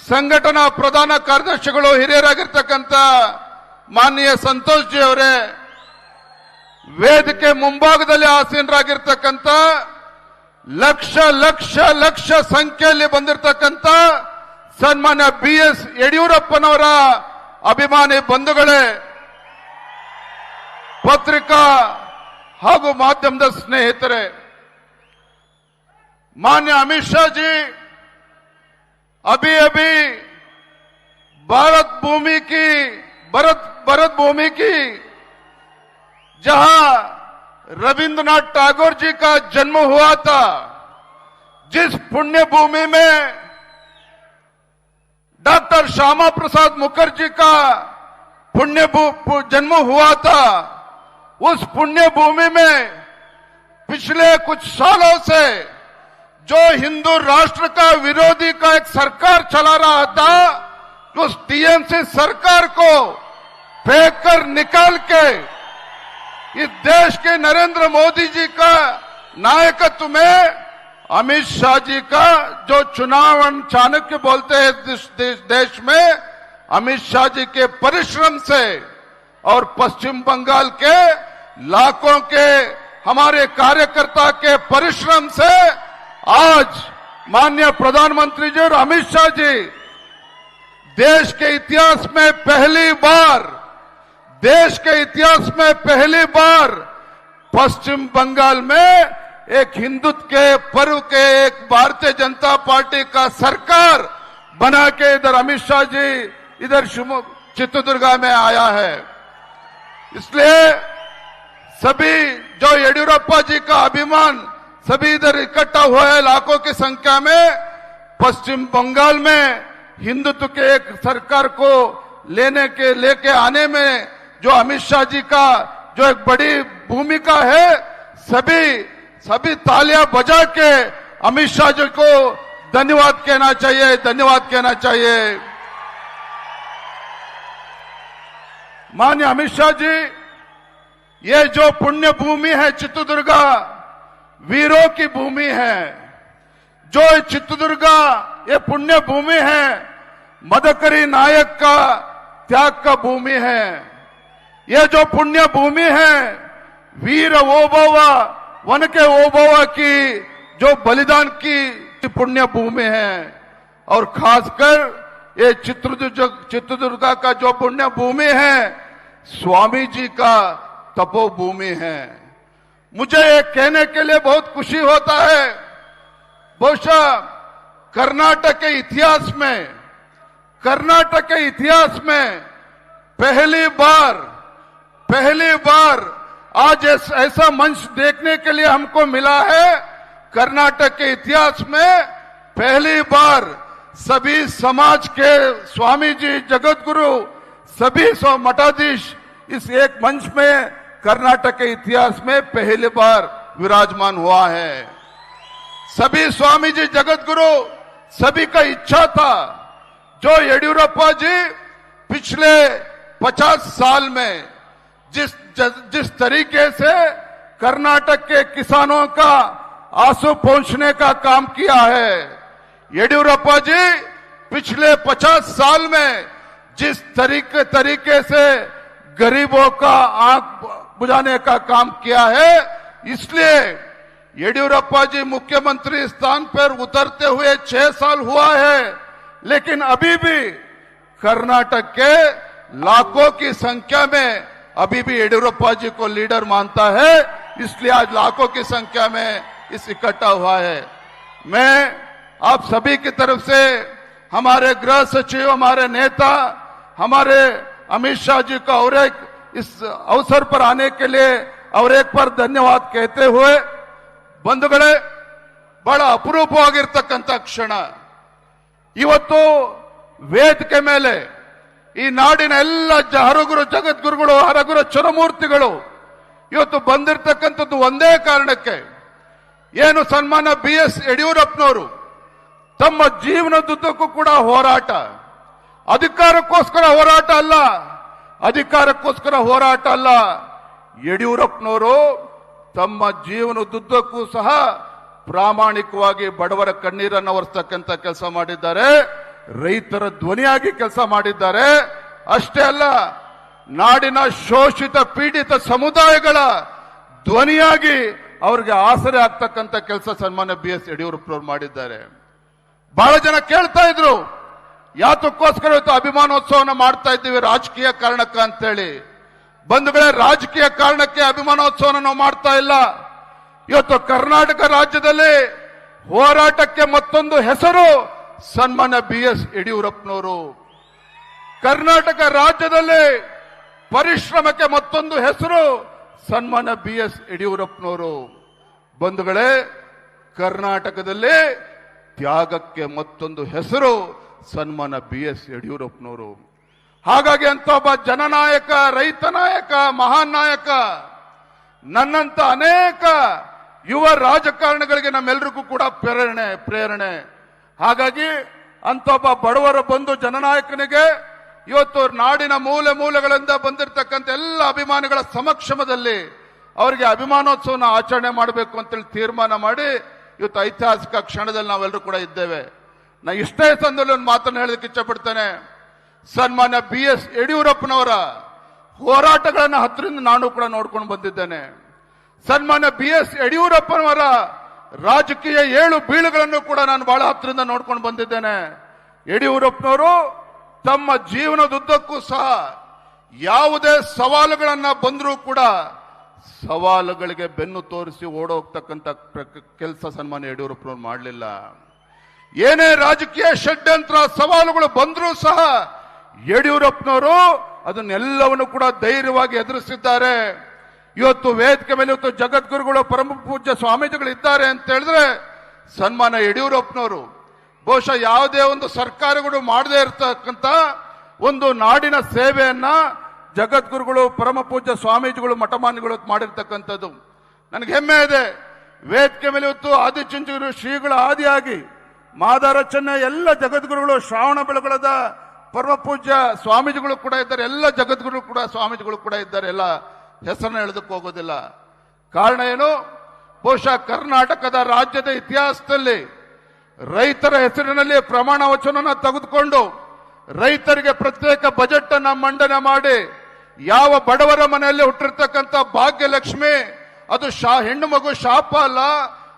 ಸಂಘಟನಾ ಪ್ರಧಾನ ಕಾರ್ಯದರ್ಶಿಗಳು, ಹಿರಿಯರಾಗಿರ್ತಕ್ಕಂಥ ಮಾನ್ಯ ಸಂತೋಷ್ ಜಿ ಅವರೇ, ವೇದಿಕೆ ಮುಂಭಾಗದಲ್ಲಿ ಆಸೀನರಾಗಿರ್ತಕ್ಕಂಥ ಲಕ್ಷ ಲಕ್ಷ ಲಕ್ಷ ಸಂಖ್ಯೆಯಲ್ಲಿ ಬಂದಿರತಕ್ಕಂಥ ಸನ್ಮಾನ್ಯ ಬಿಎಸ್ ಯಡಿಯೂರಪ್ಪನವರ ಅಭಿಮಾನಿ ಬಂಧುಗಳೇ, ಪತ್ರಿಕಾ ಹಾಗೂ ಮಾಧ್ಯಮದ ಸ್ನೇಹಿತರೆ, मान्य अमित शाह जी अभी अभी भारत भूमि की जहां रविंद्रनाथ टैगोर जी का जन्म हुआ था, जिस पुण्य भूमि में डॉक्टर श्यामा प्रसाद मुखर्जी का जन्म हुआ था, उस पुण्य भूमि में पिछले कुछ सालों से जो हिंदू राष्ट्र का विरोधी का एक सरकार चला रहा था, उस टीएमसी सरकार को फेंक कर निकाल के इस देश के नरेंद्र मोदी जी का नायकत्व में अमित शाह जी का जो चुनाव चाणक्य बोलते हैं देश में, अमित शाह जी के परिश्रम से और पश्चिम बंगाल के लाखों के हमारे कार्यकर्ता के परिश्रम से आज माननीय प्रधानमंत्री जी और अमित शाह जी देश के इतिहास में पहली बार पश्चिम बंगाल में एक हिंदुत्व के पर्व के एक भारतीय जनता पार्टी का सरकार बना के इधर अमित शाह जी इधर चित्रदुर्गा में आया है. इसलिए सभी जो येडियुरप्पा जी का अभिमान सभी इधर इकट्ठा हुए हैं लाखों की संख्या में. पश्चिम बंगाल में हिंदुत्व के एक सरकार को लेके आने में जो अमित शाह जी का जो एक बड़ी भूमिका है, सभी तालियां बजा के अमित शाह जी को धन्यवाद कहना चाहिए. माननीय अमित शाह जी, ये जो पुण्य भूमि है चित्रदुर्गा, वीरों की भूमि है. जो चित्रदुर्गा ये पुण्य भूमि है, मदकरी नायक का त्याग का भूमि है. ये जो पुण्य भूमि है, वीर ओबव्वा वनके ओबव्वा की जो बलिदान की पुण्य भूमि है. और खासकर ये चित्रदुर्गा का जो पुण्य भूमि है स्वामी जी का तपोभूमि है। मुझे ये कहने के लिए बहुत खुशी होता है, बहुशः कर्नाटक के इतिहास में पहली बार आज ऐसा मंच देखने के लिए हमको मिला है। कर्नाटक के इतिहास में पहली बार सभी समाज के स्वामी जी, जगत गुरु, सभी मठाधीश इस एक मंच में कर्नाटक के इतिहास में पहली बार विराजमान हुआ है। सभी स्वामी जी, जगत गुरु, सभी का इच्छा था जो येडियुरप्पा जी पिछले 50 साल में जिस तरीके से कर्नाटक के किसानों का आंसू पहुंचने का काम किया है, येडियुरप्पा जी पिछले 50 साल में जिस तरीके से गरीबों का आंख बुझाने का काम किया है, इसलिए येडियुरप्पा जी मुख्यमंत्री स्थान पर उतरते हुए 6 साल हुआ है, लेकिन अभी भी कर्नाटक के लाखों की संख्या में अभी भी येडियुरप्पा जी को लीडर मानता है, इसलिए आज लाखों की संख्या में इस इकट्ठा हुआ है। मैं आप सभी की तरफ से हमारे गृह सचिव, हमारे नेता, हमारे अमित शाह जी का और एक इस अवसर पर आने के लिए और एक पर धन्यवाद कहते हुए, ಬಂಧುಗಳೇ, ಬಹಳ ಅಪರೂಪವಾಗಿರ್ತಕ್ಕಂಥ ಕ್ಷಣ ಇವತ್ತು ವೇದಿಕೆ ಮೇಲೆ ಈ ನಾಡಿನ ಎಲ್ಲ ಹರಗುರು ಜಗದ್ಗುರುಗಳು, ಹರಗುರು ಚರಮೂರ್ತಿಗಳು ಇವತ್ತು ಬಂದಿರತಕ್ಕಂಥದ್ದು ಒಂದೇ ಕಾರಣಕ್ಕೆ, ಏನು ಸನ್ಮಾನ್ಯ BS ಯಡಿಯೂರಪ್ಪನವರು ತಮ್ಮ ಜೀವನದುದ್ದಕ್ಕೂ ಕೂಡ ಹೋರಾಟ, ಅಧಿಕಾರಕ್ಕೋಸ್ಕರ ಹೋರಾಟ ಅಲ್ಲ, ಯಡಿಯೂರಪ್ಪನವರು ತಮ್ಮ ಜೀವನದುದ್ದಕ್ಕೂ ಸಹ ಪ್ರಾಮಾಣಿಕವಾಗಿ ಬಡವರ ಕಣ್ಣೀರನ್ನು ಒರೆಸ್ತಕ್ಕಂಥ ಕೆಲಸ ಮಾಡಿದ್ದಾರೆ, ರೈತರ ಧ್ವನಿಯಾಗಿ ಕೆಲಸ ಮಾಡಿದ್ದಾರೆ. ಅಷ್ಟೇ ಅಲ್ಲ, ನಾಡಿನ ಶೋಷಿತ ಪೀಡಿತ ಸಮುದಾಯಗಳ ಧ್ವನಿಯಾಗಿ ಅವರಿಗೆ ಆಸರೆ ಆಗ್ತಕ್ಕಂಥ ಕೆಲಸ ಸನ್ಮಾನ್ಯ BS ಯಡಿಯೂರಪ್ಪನವರು ಮಾಡಿದ್ದಾರೆ. ಬಹಳ ಜನ ಕೇಳ್ತಾ ಇದ್ರು, ಯಾತಕ್ಕೋಸ್ಕರ ಇವತ್ತು ಅಭಿಮಾನೋತ್ಸವನ ಮಾಡ್ತಾ ಇದ್ದೀವಿ, ರಾಜಕೀಯ ಕಾರಣಕ್ಕ ಅಂತೇಳಿ. ಬಂಧುಗಳೇ, ರಾಜಕೀಯ ಕಾರಣಕ್ಕೆ ಅಭಿಮಾನೋತ್ಸವನ ನಾವು ಮಾಡ್ತಾ ಇಲ್ಲ. ಇವತ್ತು ಕರ್ನಾಟಕ ರಾಜ್ಯದಲ್ಲಿ ಹೋರಾಟಕ್ಕೆ ಮತ್ತೊಂದು ಹೆಸರು ಸನ್ಮಾನ್ಯ BS ಯಡಿಯೂರಪ್ಪನವರು. ಕರ್ನಾಟಕ ರಾಜ್ಯದಲ್ಲಿ ಪರಿಶ್ರಮಕ್ಕೆ ಮತ್ತೊಂದು ಹೆಸರು ಸನ್ಮಾನ್ಯ BS ಯಡಿಯೂರಪ್ಪನವರು. ಬಂಧುಗಳೇ, ಕರ್ನಾಟಕದಲ್ಲಿ ತ್ಯಾಗಕ್ಕೆ ಮತ್ತೊಂದು ಹೆಸರು ಸನ್ಮಾನ್ಯ BS ಯಡಿಯೂರಪ್ಪನವರು. ಹಾಗಾಗಿ ಅಂತ ಒಬ್ಬ ಜನನಾಯಕ, ರೈತ ನಾಯಕ, ಮಹಾನ್ ನಾಯಕ, ನನ್ನಂತ ಅನೇಕ ಯುವ ರಾಜಕಾರಣಿಗಳಿಗೆ ನಮ್ಮೆಲ್ಲರಿಗೂ ಕೂಡ ಪ್ರೇರಣೆ. ಹಾಗಾಗಿ ಅಂತ ಒಬ್ಬ ಬಡವರ ಬಂಧು ಜನನಾಯಕನಿಗೆ ಇವತ್ತು ನಾಡಿನ ಮೂಲೆಗಳಿಂದ ಬಂದಿರತಕ್ಕಂಥ ಎಲ್ಲ ಅಭಿಮಾನಿಗಳ ಸಮಕ್ಷಮದಲ್ಲಿ ಅವರಿಗೆ ಅಭಿಮಾನೋತ್ಸವನ ಆಚರಣೆ ಮಾಡಬೇಕು ಅಂತೇಳಿ ತೀರ್ಮಾನ ಮಾಡಿ ಇವತ್ತು ಐತಿಹಾಸಿಕ ಕ್ಷಣದಲ್ಲಿ ನಾವೆಲ್ಲರೂ ಕೂಡ ಇದ್ದೇವೆ. ನಾ ಇಷ್ಟೇ ಸಂದರ್ಭದಲ್ಲಿ ಒಂದು ಮಾತನ್ನು ಹೇಳೋದಕ್ಕೆ ಇಚ್ಛಪಡ್ತೇನೆ. ಸನ್ಮಾನ್ಯ BS ಯಡಿಯೂರಪ್ಪನವರ ಹೋರಾಟಗಳನ್ನು ಹತ್ತಿರದಿಂದ ನಾನು ಕೂಡ ನೋಡ್ಕೊಂಡು ಬಂದಿದ್ದೇನೆ. ಸನ್ಮಾನ್ಯ BS ಯಡಿಯೂರಪ್ಪನವರ ರಾಜಕೀಯ ಏಳು ಬೀಳುಗಳನ್ನು ಕೂಡ ನಾನು ಬಹಳ ಹತ್ತಿರದಿಂದ ನೋಡ್ಕೊಂಡು ಬಂದಿದ್ದೇನೆ. ಯಡಿಯೂರಪ್ಪನವರು ತಮ್ಮ ಜೀವನದುದ್ದಕ್ಕೂ ಸಹ ಯಾವುದೇ ಸವಾಲುಗಳನ್ನ ಬಂದರೂ ಕೂಡ ಸವಾಲುಗಳಿಗೆ ಬೆನ್ನು ತೋರಿಸಿ ಓಡೋಗ್ತಕ್ಕಂಥ ಕೆಲಸ ಸನ್ಮಾನ್ಯ ಯಡಿಯೂರಪ್ಪನವರು ಮಾಡಲಿಲ್ಲ. ಏನೇ ರಾಜಕೀಯ ಷಡ್ಯಂತ್ರ ಸವಾಲುಗಳು ಬಂದರೂ ಸಹ ಯಡಿಯೂರಪ್ಪನವರು ಅದನ್ನೆಲ್ಲವನ್ನು ಕೂಡ ಧೈರ್ಯವಾಗಿ ಎದುರಿಸಿದ್ದಾರೆ. ಇವತ್ತು ವೇದಿಕೆ ಮೇಲೆ ಇವತ್ತು ಜಗದ್ಗುರುಗಳು, ಪರಮ ಪೂಜ್ಯ ಸ್ವಾಮೀಜಿಗಳು ಇದ್ದಾರೆ ಅಂತ ಹೇಳಿದ್ರೆ ಸನ್ಮಾನ್ಯ ಯಡಿಯೂರಪ್ಪನವರು. ಬಹುಶಃ ಯಾವುದೇ ಒಂದು ಸರ್ಕಾರಗಳು ಮಾಡದೇ ಇರತಕ್ಕಂತ ಒಂದು ನಾಡಿನ ಸೇವೆಯನ್ನ ಜಗದ್ಗುರುಗಳು, ಪರಮ ಪೂಜ್ಯ ಸ್ವಾಮೀಜಿಗಳು, ಮಠಮಾನ್ಯಗಳು ಮಾಡಿರ್ತಕ್ಕಂಥದ್ದು ನನಗೆ ಹೆಮ್ಮೆ ಇದೆ. ವೇದಿಕೆ ಮೇಲೆ ಇವತ್ತು ಆದಿಚುಂಚನಗಿರಿ ಶ್ರೀಗಳ ಆದಿಯಾಗಿ ಮಾದಾರಚನ್ನ ಎಲ್ಲ ಜಗದ್ಗುರುಗಳು, ಶ್ರಾವಣ ಬೆಳಗೊಳದ ಪರಮ ಪೂಜ್ಯ ಸ್ವಾಮೀಜಿಗಳು ಕೂಡ ಇದ್ದಾರೆ, ಎಲ್ಲ ಜಗದ್ಗುರು ಕೂಡ ಸ್ವಾಮೀಜಿಗಳು ಕೂಡ ಇದ್ದಾರೆ. ಎಲ್ಲ ಹೆಸರನ್ನ ಹೇಳೋದಕ್ಕೆ ಹೋಗೋದಿಲ್ಲ. ಕಾರಣ ಏನು? ಬಹುಶಃ ಕರ್ನಾಟಕದ ರಾಜ್ಯದ ಇತಿಹಾಸದಲ್ಲಿ ರೈತರ ಹೆಸರಿನಲ್ಲಿ ಪ್ರಮಾಣ ವಚನ ತೆಗೆದುಕೊಂಡು ರೈತರಿಗೆ ಪ್ರತ್ಯೇಕ ಬಜೆಟ್ ಅನ್ನ ಮಂಡನೆ ಮಾಡಿ ಯಾವ ಬಡವರ ಮನೆಯಲ್ಲಿ ಹುಟ್ಟಿರ್ತಕ್ಕಂಥ ಭಾಗ್ಯಲಕ್ಷ್ಮಿ ಅದು ಹೆಣ್ಣು ಮಗು ಶಾಪ ಅಲ್ಲ,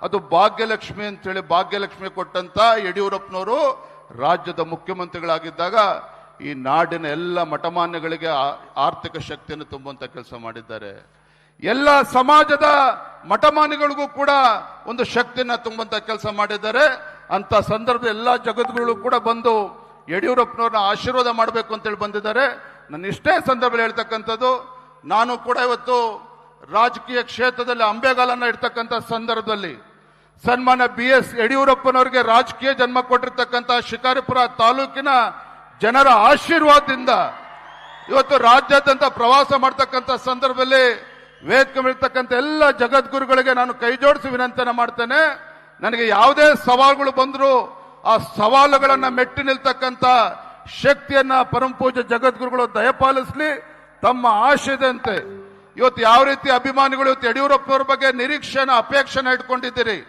ಅದು ಭಾಗ್ಯಲಕ್ಷ್ಮಿ ಅಂತೇಳಿ ಭಾಗ್ಯಲಕ್ಷ್ಮಿ ಕೊಟ್ಟಂತ ಯಡಿಯೂರಪ್ಪನವರು ರಾಜ್ಯದ ಮುಖ್ಯಮಂತ್ರಿಗಳಾಗಿದ್ದಾಗ ಈ ನಾಡಿನ ಎಲ್ಲ ಮಠಮಾನ್ಯಗಳಿಗೆ ಆರ್ಥಿಕ ಶಕ್ತಿಯನ್ನು ತುಂಬುವಂತ ಕೆಲಸ ಮಾಡಿದ್ದಾರೆ. ಎಲ್ಲ ಸಮಾಜದ ಮಠಮಾನ್ಯಗಳಿಗೂ ಕೂಡ ಒಂದು ಶಕ್ತಿಯನ್ನ ತುಂಬುವಂತ ಕೆಲಸ ಮಾಡಿದ್ದಾರೆ. ಅಂತ ಸಂದರ್ಭದಲ್ಲಿ ಎಲ್ಲ ಜಗದ್ಗುರುಗಳು ಕೂಡ ಬಂದು ಯಡಿಯೂರಪ್ಪನವ್ರನ್ನ ಆಶೀರ್ವಾದ ಮಾಡಬೇಕು ಅಂತೇಳಿ ಬಂದಿದ್ದಾರೆ. ನನ್ನ ಇಷ್ಟೇ ಸಂದರ್ಭದಲ್ಲಿ ಹೇಳ್ತಕ್ಕಂಥದ್ದು, ನಾನು ಕೂಡ ಇವತ್ತು ರಾಜಕೀಯ ಕ್ಷೇತ್ರದಲ್ಲಿ ಅಂಬೆಗಾಲನ್ನ ಇಡ್ತಕ್ಕಂಥ ಸಂದರ್ಭದಲ್ಲಿ ಸನ್ಮಾನ್ಯ BS ಯಡಿಯೂರಪ್ಪನವರಿಗೆ ರಾಜಕೀಯ ಜನ್ಮ ಕೊಟ್ಟಿರ್ತಕ್ಕಂಥ ಶಿಕಾರಿಪುರ ತಾಲೂಕಿನ ಜನರ ಆಶೀರ್ವಾದದಿಂದ ಇವತ್ತು ರಾಜ್ಯಾದ್ಯಂತ ಪ್ರವಾಸ ಮಾಡ್ತಕ್ಕಂಥ ಸಂದರ್ಭದಲ್ಲಿ ವೇದಿಕೆ ಇರ್ತಕ್ಕಂಥ ಎಲ್ಲ ಜಗದ್ಗುರುಗಳಿಗೆ ನಾನು ಕೈ ಜೋಡಿಸಿ ವಿನಂತಿಯನ್ನ ಮಾಡ್ತೇನೆ. ನನಗೆ ಯಾವುದೇ ಸವಾಲುಗಳು ಬಂದರೂ ಆ ಸವಾಲುಗಳನ್ನ ಮೆಟ್ಟಿ ನಿಲ್ತಕ್ಕಂಥ ಶಕ್ತಿಯನ್ನ ಪರಮ ಪೂಜ್ಯ ಜಗದ್ಗುರುಗಳು ದಯಪಾಲಿಸಲಿ. ತಮ್ಮ ಆಶಯದಂತೆ ಇವತ್ತು ಯಾವ ರೀತಿ ಅಭಿಮಾನಿಗಳು ಇವತ್ತು ಯಡಿಯೂರಪ್ಪನವ್ರ ಬಗ್ಗೆ ನಿರೀಕ್ಷೆನ ಅಪೇಕ್ಷೆನ ಇಟ್ಕೊಂಡಿದ್ದೀರಿ,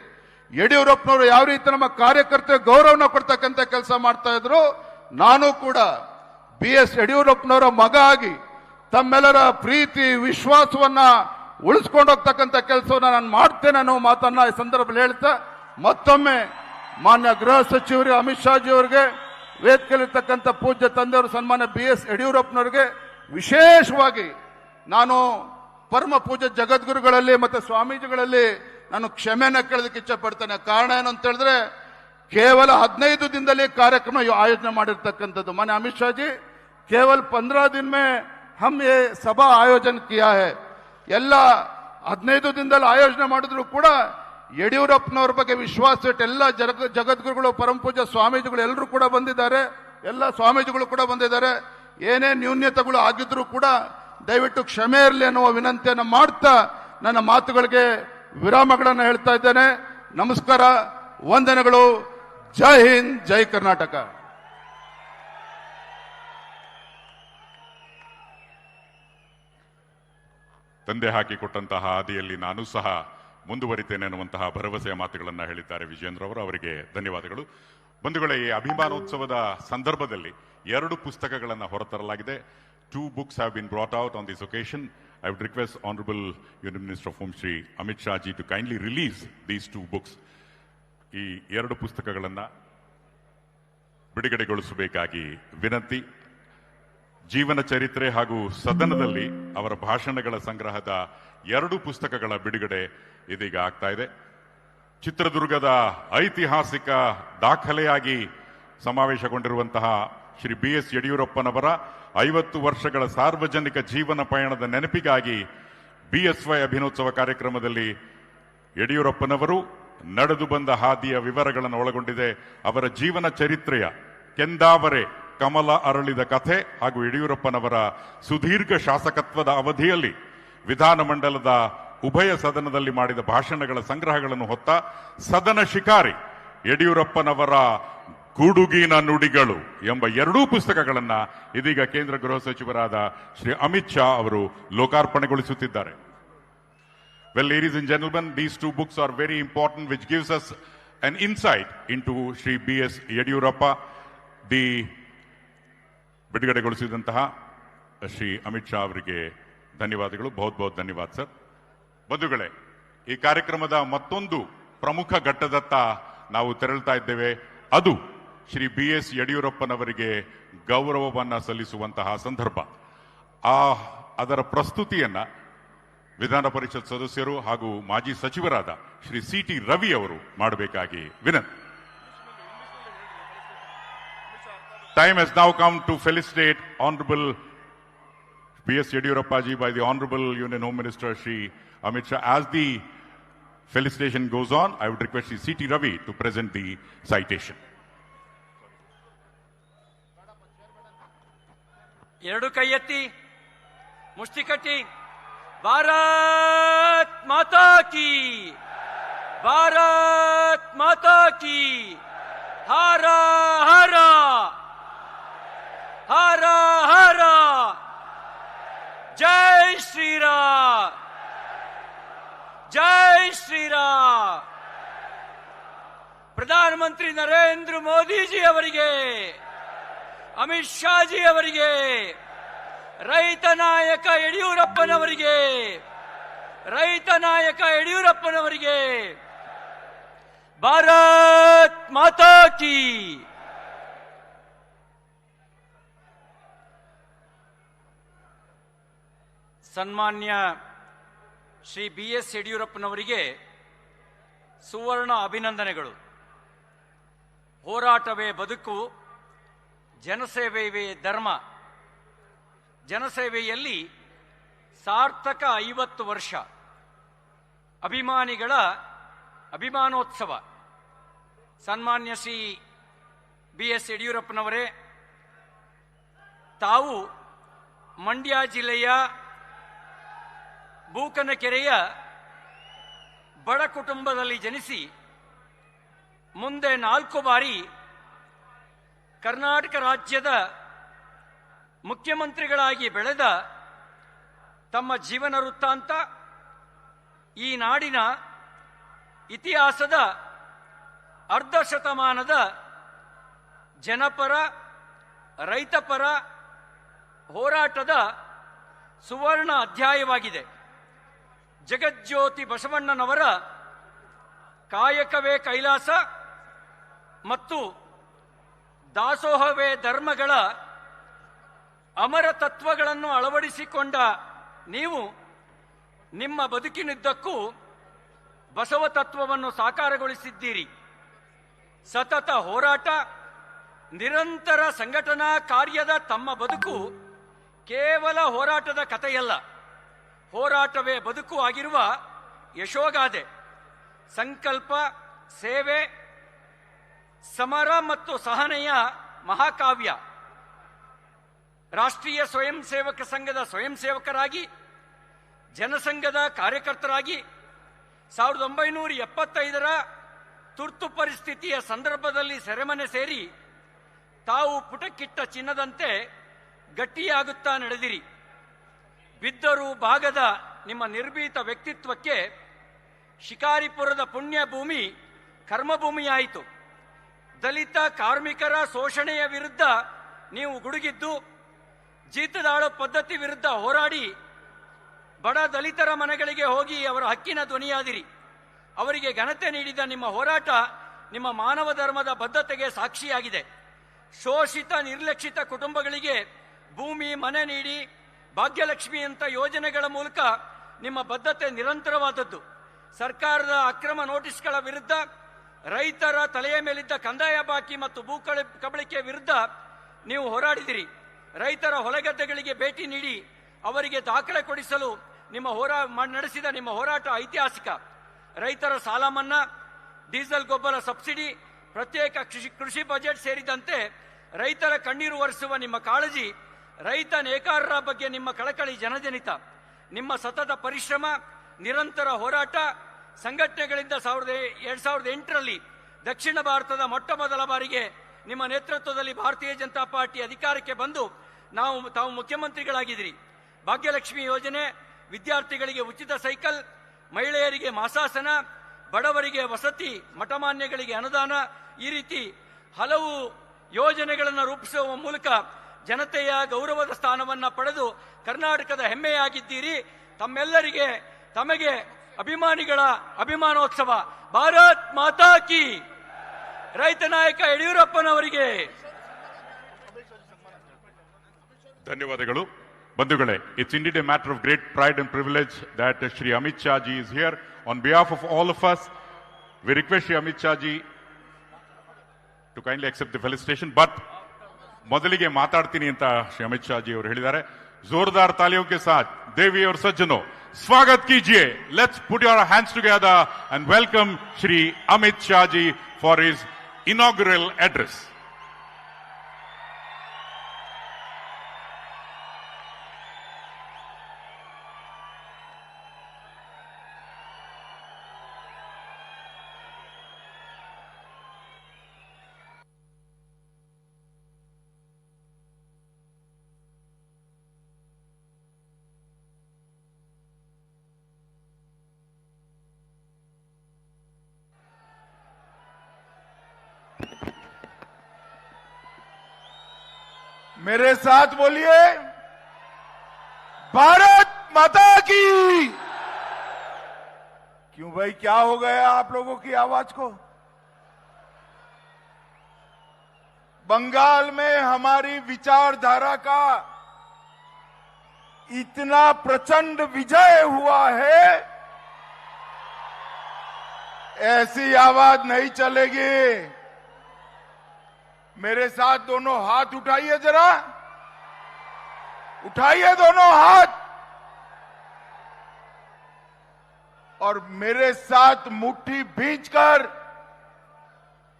ಯಡಿಯೂರಪ್ಪನವರು ಯಾವ ರೀತಿ ನಮ್ಮ ಕಾರ್ಯಕರ್ತರಿಗೆ ಗೌರವನ ಕೊಡ್ತಕ್ಕಂಥ ಕೆಲಸ ಮಾಡ್ತಾ ಇದ್ರು, ನಾನು ಕೂಡ BS ಯಡಿಯೂರಪ್ಪನವರ ಮಗ ಆಗಿ ತಮ್ಮೆಲ್ಲರ ಪ್ರೀತಿ ವಿಶ್ವಾಸವನ್ನ ಉಳಿಸ್ಕೊಂಡು ಹೋಗ್ತಕ್ಕಂಥ ಕೆಲಸವನ್ನ ನಾನು ಮಾಡ್ತೇನೆ ಅನ್ನೋ ಮಾತನ್ನ ಈ ಸಂದರ್ಭದಲ್ಲಿ ಹೇಳ್ತಾ ಮತ್ತೊಮ್ಮೆ ಮಾನ್ಯ ಗೃಹ ಸಚಿವರಿಗೆ ಅಮಿತ್ ಶಾಜಿ ಅವರಿಗೆ, ವೇದಿಕೆಯಲ್ಲಿರ್ತಕ್ಕಂಥ ಪೂಜ್ಯ ತಂದೆಯವರು ಸನ್ಮಾನ್ಯ BS ಯಡಿಯೂರಪ್ಪನವರಿಗೆ ವಿಶೇಷವಾಗಿ ನಾನು ಪರಮ ಪೂಜ್ಯ ಜಗದ್ಗುರುಗಳಲ್ಲಿ ಮತ್ತೆ ಸ್ವಾಮೀಜಿಗಳಲ್ಲಿ ನಾನು ಕ್ಷಮೆಯನ್ನ ಕೇಳೋದಕ್ಕೆ ಇಚ್ಛೆ ಪಡ್ತೇನೆ. ಕಾರಣ ಏನು ಅಂತ ಹೇಳಿದ್ರೆ, ಕೇವಲ 15 ದಿನದಲ್ಲಿ ಕಾರ್ಯಕ್ರಮ ಆಯೋಜನೆ ಮಾಡಿರ್ತಕ್ಕಂಥದ್ದು. ಮಾನ್ಯ अमित शाह जी केवल 15 दिन में हम ये सभा आयोजन किया है. ಎಲ್ಲ 15 ದಿನದಲ್ಲಿ ಆಯೋಜನೆ ಮಾಡಿದ್ರು ಕೂಡ ಯಡಿಯೂರಪ್ಪನವ್ರ ಬಗ್ಗೆ ವಿಶ್ವಾಸ ಇಟ್ಟು ಎಲ್ಲ ಜಗದ್ಗುರುಗಳು ಪರಮ ಪೂಜ್ಯ ಸ್ವಾಮೀಜಿಗಳು ಎಲ್ಲರೂ ಕೂಡ ಬಂದಿದ್ದಾರೆ. ಎಲ್ಲ ಸ್ವಾಮೀಜಿಗಳು ಕೂಡ ಬಂದಿದ್ದಾರೆ. ಏನೇ ನ್ಯೂನ್ಯತೆಗಳು ಆಗಿದ್ರು ಕೂಡ ದಯವಿಟ್ಟು ಕ್ಷಮೆ ಇರಲಿ ಅನ್ನುವ ವಿನಂತಿಯನ್ನು ಮಾಡ್ತಾ ನನ್ನ ಮಾತುಗಳಿಗೆ ವಿರಾಮಗಳನ್ನು ಹೇಳ್ತಾ ಇದ್ದೇನೆ. ನಮಸ್ಕಾರ, ವಂದನೆಗಳು. ಜೈ ಹಿಂದ್, ಜೈ ಕರ್ನಾಟಕ. ತಂದೆ ಹಾಕಿಕೊಟ್ಟಂತಹ ಹಾದಿಯಲ್ಲಿ ನಾನು ಸಹ ಮುಂದುವರಿತೇನೆ ಅನ್ನುವಂತಹ ಭರವಸೆಯ ಮಾತುಗಳನ್ನು ಹೇಳಿದ್ದಾರೆ ವಿಜೇಂದ್ರ ಅವರು. ಅವರಿಗೆ ಧನ್ಯವಾದಗಳು. ಬಂಧುಗಳೇ, ಈ ಅಭಿಮಾನೋತ್ಸವದ ಸಂದರ್ಭದಲ್ಲಿ 2 ಪುಸ್ತಕಗಳನ್ನು ಹೊರತರಲಾಗಿದೆ. 2 books have been brought out on this occasion. I would request Honorable Union Minister of Home Shri Amit Shah ji to kindly release these 2 books. ಈ 2 ಪುಸ್ತಕಗಳನ್ನು ಬಿಡುಗಡೆಗೊಳಿಸಬೇಕಾಗಿ ವಿನಂತಿ. ಜೀವನ ಚರಿತ್ರೆ ಹಾಗೂ ಸದನದಲ್ಲಿ ಅವರ ಭಾಷಣಗಳ ಸಂಗ್ರಹದ 2 ಪುಸ್ತಕಗಳ ಬಿಡುಗಡೆ ಇದೀಗ ಆಗ್ತಾ ಇದೆ. ಚಿತ್ರದುರ್ಗದ ಐತಿಹಾಸಿಕ ದಾಖಲೆಯಾಗಿ ಸಮಾವೇಶಗೊಂಡಿರುವಂತಹ ಶ್ರೀ BS ಯಡಿಯೂರಪ್ಪನವರ 50 ವರ್ಷಗಳ ಸಾರ್ವಜನಿಕ ಜೀವನ ಪಯಣದ ನೆನಪಿಗಾಗಿ BSY ಅಭಿನೋತ್ಸವ ಕಾರ್ಯಕ್ರಮದಲ್ಲಿ ಯಡಿಯೂರಪ್ಪನವರು ನಡೆದು ಬಂದ ಹಾದಿಯ ವಿವರಗಳನ್ನು ಒಳಗೊಂಡಿದೆ. ಅವರ ಜೀವನ ಚರಿತ್ರೆಯ ಕೆಂದಾವರೆ ಕಮಲ ಅರಳಿದ ಕಥೆ ಹಾಗೂ ಯಡಿಯೂರಪ್ಪನವರ ಸುದೀರ್ಘ ಶಾಸಕತ್ವದ ಅವಧಿಯಲ್ಲಿ ವಿಧಾನಮಂಡಲದ ಉಭಯ ಸದನದಲ್ಲಿ ಮಾಡಿದ ಭಾಷಣಗಳ ಸಂಗ್ರಹಗಳನ್ನು ಹೊತ್ತ ಸದನ ಶಿಕಾರಿ ಯಡಿಯೂರಪ್ಪನವರ ಗುಡುಗಿನ ನುಡಿಗಳು ಎಂಬ 2 ಪುಸ್ತಕಗಳನ್ನು ಇದೀಗ ಕೇಂದ್ರ ಗೃಹ ಸಚಿವರಾದ ಶ್ರೀ ಅಮಿತ್ ಶಾ ಅವರು ಲೋಕಾರ್ಪಣೆಗೊಳಿಸುತ್ತಿದ್ದಾರೆ. Well, ladies and gentlemen, these 2 books are very important, which gives us an insight into Shri BS Yediyurappa. The ಬಿಡುಗಡೆಗೊಳಿಸಿದಂತಹ Shri Amit Shah ಅವರಿಗೆ ಧನ್ಯವಾದಗಳು. ಬಹುತ್ ಧನ್ಯವಾದ ಸರ್. ಬಂಧುಗಳೇ, ಈ ಕಾರ್ಯಕ್ರಮದ ಮತ್ತೊಂದು ಪ್ರಮುಖ ಘಟ್ಟದತ್ತ ನಾವು ತೆರಳುತ್ತಾ ಇದ್ದೇವೆ. ಅದು ಶ್ರೀ BS ಯಡಿಯೂರಪ್ಪನವರಿಗೆ ಗೌರವವನ್ನ ಸಲ್ಲಿಸುವಂತಹ ಸಂದರ್ಭ. ಅದರ ಪ್ರಸ್ತುತಿಯನ್ನ ವಿಧಾನ ಪರಿಷತ್ ಸದಸ್ಯರು ಹಾಗೂ ಮಾಜಿ ಸಚಿವರಾದ ಶ್ರೀ CT ರವಿ ಅವರು ಮಾಡಬೇಕಾಗಿ ವಿನಂತಿ. Time has now come to felicitate Honorable BS Yediyurappa ji by the Honorable Union Home Minister Shri Amit Shah. As the felicitation goes on, I would request Shri CT Ravi to present the citation. ಎರಡು ಕೈ ಎತ್ತಿ ಮುಷ್ಟಿ ಕಟ್ಟಿ ಭಾರತ್ ಮಾತಾ ಕಿ, ಭಾರತ್ ಮಾತಾ ಕಿ, ಹರ ಹರ ಹರ ಹರ, ಜೈ ಶ್ರೀರಾಮ್, ಜೈ ಶ್ರೀರಾಮ್. ಪ್ರಧಾನಮಂತ್ರಿ ನರೇಂದ್ರ ಮೋದಿಜಿ ಅವರಿಗೆ, Amit Shah G ಅವರಿಗೆ, ರೈತ ನಾಯಕ ಯಡಿಯೂರಪ್ಪನವರಿಗೆ, ರೈತ ನಾಯಕ ಯಡಿಯೂರಪ್ಪನವರಿಗೆ ಭಾರತ್ ಮಾತಾ ಕಿ, ಸನ್ಮಾನ್ಯ ಶ್ರೀ BS ಯಡಿಯೂರಪ್ಪನವರಿಗೆ ಸುವರ್ಣ ಅಭಿನಂದನೆಗಳು. ಹೋರಾಟವೇ ಬದುಕು, ಜನಸೇವೆಯೇ ಧರ್ಮ. ಜನಸೇವೆಯಲ್ಲಿ ಸಾರ್ಥಕ 50 ವರ್ಷ. ಅಭಿಮಾನಿಗಳ ಅಭಿಮಾನೋತ್ಸವ. ಸನ್ಮಾನ್ಯ ಶ್ರೀ BS ಯಡಿಯೂರಪ್ಪನವರೇ, ತಾವು ಮಂಡ್ಯ ಜಿಲ್ಲೆಯ ಬೂಕನಕೆರೆಯ ಬಡ ಕುಟುಂಬದಲ್ಲಿ ಜನಿಸಿ ಮುಂದೆ 4 ಬಾರಿ ಕರ್ನಾಟಕ ರಾಜ್ಯದ ಮುಖ್ಯಮಂತ್ರಿಗಳಾಗಿ ಬೆಳೆದ ತಮ್ಮ ಜೀವನ ವೃತ್ತಾಂತ ಈ ನಾಡಿನ ಇತಿಹಾಸದ ಅರ್ಧ ಶತಮಾನದ ಜನಪರ ರೈತಪರ ಹೋರಾಟದ ಸುವರ್ಣ ಅಧ್ಯಾಯವಾಗಿದೆ. ಜಗಜ್ಯೋತಿ ಬಸವಣ್ಣನವರ ಕಾಯಕವೇ ಕೈಲಾಸ ಮತ್ತು ದಾಸೋಹವೇ ಧರ್ಮಗಳ ಅಮರ ತತ್ವಗಳನ್ನು ಅಳವಡಿಸಿಕೊಂಡ ನೀವು ನಿಮ್ಮ ಬದುಕಿನುದ್ದಕ್ಕೂ ಬಸವ ತತ್ವವನ್ನು ಸಾಕಾರಗೊಳಿಸಿದ್ದೀರಿ. ಸತತ ಹೋರಾಟ, ನಿರಂತರ ಸಂಘಟನಾ ಕಾರ್ಯದ ತಮ್ಮ ಬದುಕು ಕೇವಲ ಹೋರಾಟದ ಕಥೆಯಲ್ಲ, ಹೋರಾಟವೇ ಬದುಕು ಆಗಿರುವ ಯಶೋಗಾದೆ. ಸಂಕಲ್ಪ, ಸೇವೆ, ಸಮರ ಮತ್ತು ಸಹನೆಯ ಮಹಾಕಾವ್ಯ. ರಾಷ್ಟ್ರೀಯ ಸ್ವಯಂ ಸೇವಕ ಸಂಘದ ಸ್ವಯಂ ಸೇವಕರಾಗಿ, ಜನಸಂಘದ ಕಾರ್ಯಕರ್ತರಾಗಿ 1975ರ ತುರ್ತು ಪರಿಸ್ಥಿತಿಯ ಸಂದರ್ಭದಲ್ಲಿ ಸೆರೆಮನೆ ಸೇರಿ ತಾವು ಪುಟಕ್ಕಿಟ್ಟ ಚಿನ್ನದಂತೆ ಗಟ್ಟಿಯಾಗುತ್ತಾ ನಡೆದಿರಿ. ಬಿದ್ದರೂ ಭಾಗದ ನಿಮ್ಮ ನಿರ್ಭೀತ ವ್ಯಕ್ತಿತ್ವಕ್ಕೆ ಶಿಕಾರಿಪುರದ ಪುಣ್ಯ ಭೂಮಿ ಕರ್ಮಭೂಮಿಯಾಯಿತು. ದಲಿತ ಕಾರ್ಮಿಕರ ಶೋಷಣೆಯ ವಿರುದ್ಧ ನೀವು ಗುಡುಗಿದ್ದು, ಜೀತದಾಳು ಪದ್ಧತಿ ವಿರುದ್ಧ ಹೋರಾಡಿ ಬಡ ದಲಿತರ ಮನೆಗಳಿಗೆ ಹೋಗಿ ಅವರ ಹಕ್ಕಿನ ಧ್ವನಿಯಾದಿರಿ. ಅವರಿಗೆ ಘನತೆ ನೀಡಿದ ನಿಮ್ಮ ಹೋರಾಟ ನಿಮ್ಮ ಮಾನವ ಧರ್ಮದ ಬದ್ಧತೆಗೆ ಸಾಕ್ಷಿಯಾಗಿದೆ. ಶೋಷಿತ ನಿರ್ಲಕ್ಷಿತ ಕುಟುಂಬಗಳಿಗೆ ಭೂಮಿ, ಮನೆ ನೀಡಿ ಭಾಗ್ಯಲಕ್ಷ್ಮಿಯಂಥ ಯೋಜನೆಗಳ ಮೂಲಕ ನಿಮ್ಮ ಬದ್ಧತೆ ನಿರಂತರವಾದದ್ದು. ಸರ್ಕಾರದ ಅಕ್ರಮ ನೋಟಿಸ್ಗಳ ವಿರುದ್ಧ, ರೈತರ ತಲೆಯ ಮೇಲಿದ್ದ ಕಂದಾಯ ಬಾಕಿ ಮತ್ತು ಭೂ ಕಬಳಿಕೆ ವಿರುದ್ಧ ನೀವು ಹೋರಾಡಿದಿರಿ. ರೈತರ ಹೊಲಗದ್ದೆಗಳಿಗೆ ಭೇಟಿ ನೀಡಿ ಅವರಿಗೆ ದಾಖಲೆ ಕೊಡಿಸಲು ನಡೆಸಿದ ನಿಮ್ಮ ಹೋರಾಟ ಐತಿಹಾಸಿಕ. ರೈತರ ಸಾಲ ಮನ್ನಾ, ಡೀಸೆಲ್ ಗೊಬ್ಬರ ಸಬ್ಸಿಡಿ, ಪ್ರತ್ಯೇಕ ಕೃಷಿ ಬಜೆಟ್ ಸೇರಿದಂತೆ ರೈತರ ಕಣ್ಣೀರು ಒರೆಸುವ ನಿಮ್ಮ ಕಾಳಜಿ, ರೈತ ನೇಕಾರರ ಬಗ್ಗೆ ನಿಮ್ಮ ಕಳಕಳಿ ಜನಜನಿತ. ನಿಮ್ಮ ಸತತ ಪರಿಶ್ರಮ, ನಿರಂತರ ಹೋರಾಟ, ಸಂಘಟನೆಗಳಿಂದ 2008ರಲ್ಲಿ ದಕ್ಷಿಣ ಭಾರತದ ಮೊಟ್ಟ ಮೊದಲ ಬಾರಿಗೆ ನಿಮ್ಮ ನೇತೃತ್ವದಲ್ಲಿ ಭಾರತೀಯ ಜನತಾ ಪಾರ್ಟಿ ಅಧಿಕಾರಕ್ಕೆ ಬಂದು ತಾವು ಮುಖ್ಯಮಂತ್ರಿಗಳಾಗಿದ್ದೀರಿ. ಭಾಗ್ಯಲಕ್ಷ್ಮಿ ಯೋಜನೆ, ವಿದ್ಯಾರ್ಥಿಗಳಿಗೆ ಉಚಿತ ಸೈಕಲ್, ಮಹಿಳೆಯರಿಗೆ ಮಾಸಾಸನ, ಬಡವರಿಗೆ ವಸತಿ, ಮಠಮಾನ್ಯಗಳಿಗೆ ಅನುದಾನ, ಈ ರೀತಿ ಹಲವು ಯೋಜನೆಗಳನ್ನು ರೂಪಿಸುವ ಮೂಲಕ ಜನತೆಯ ಗೌರವದ ಸ್ಥಾನವನ್ನು ಪಡೆದು ಕರ್ನಾಟಕದ ಹೆಮ್ಮೆಯಾಗಿದ್ದೀರಿ. ತಮ್ಮೆಲ್ಲರಿಗೆ ತಮಗೆ ಅಭಿಮಾನಿಗಳ ಅಭಿಮಾನೋತ್ಸವ. ಭಾರತ್ ಮಾತಾ ಕಿ. ರೈತ ನಾಯಕ ಯಡಿಯೂರಪ್ಪನವರಿಗೆ ಧನ್ಯವಾದಗಳು. ಬಂಧುಗಳೇ, it's indeed a matter of great pride and privilege that Shri Amit Shah ji is here. On behalf of all of us, we request Shri Amit Shah ji to kindly accept the felicitation. But ಮೊದಲಿಗೆ ಮಾತಾಡ್ತೀನಿ ಅಂತ Shri Amit Shah G ಅವರು ಹೇಳಿದ್ದಾರೆ. ಜೋರ್ದಾರ್ ತಾಲಿಯೋं के साथ देवी और सज्जनों स्वागत कीजिए. Let's put your hands together and welcome Shri Amit Shah ji for his inaugural address. मेरे साथ बोलिए, भारत माता की. क्यों भाई, क्या हो गया आप लोगों की आवाज को? बंगाल में हमारी विचारधारा का इतना प्रचंड विजय हुआ है, ऐसी आवाज नहीं चलेगी। मेरे साथ दोनों हाथ उठाइए, जरा उठाइए दोनों हाथ, और मेरे साथ मुट्ठी भींचकर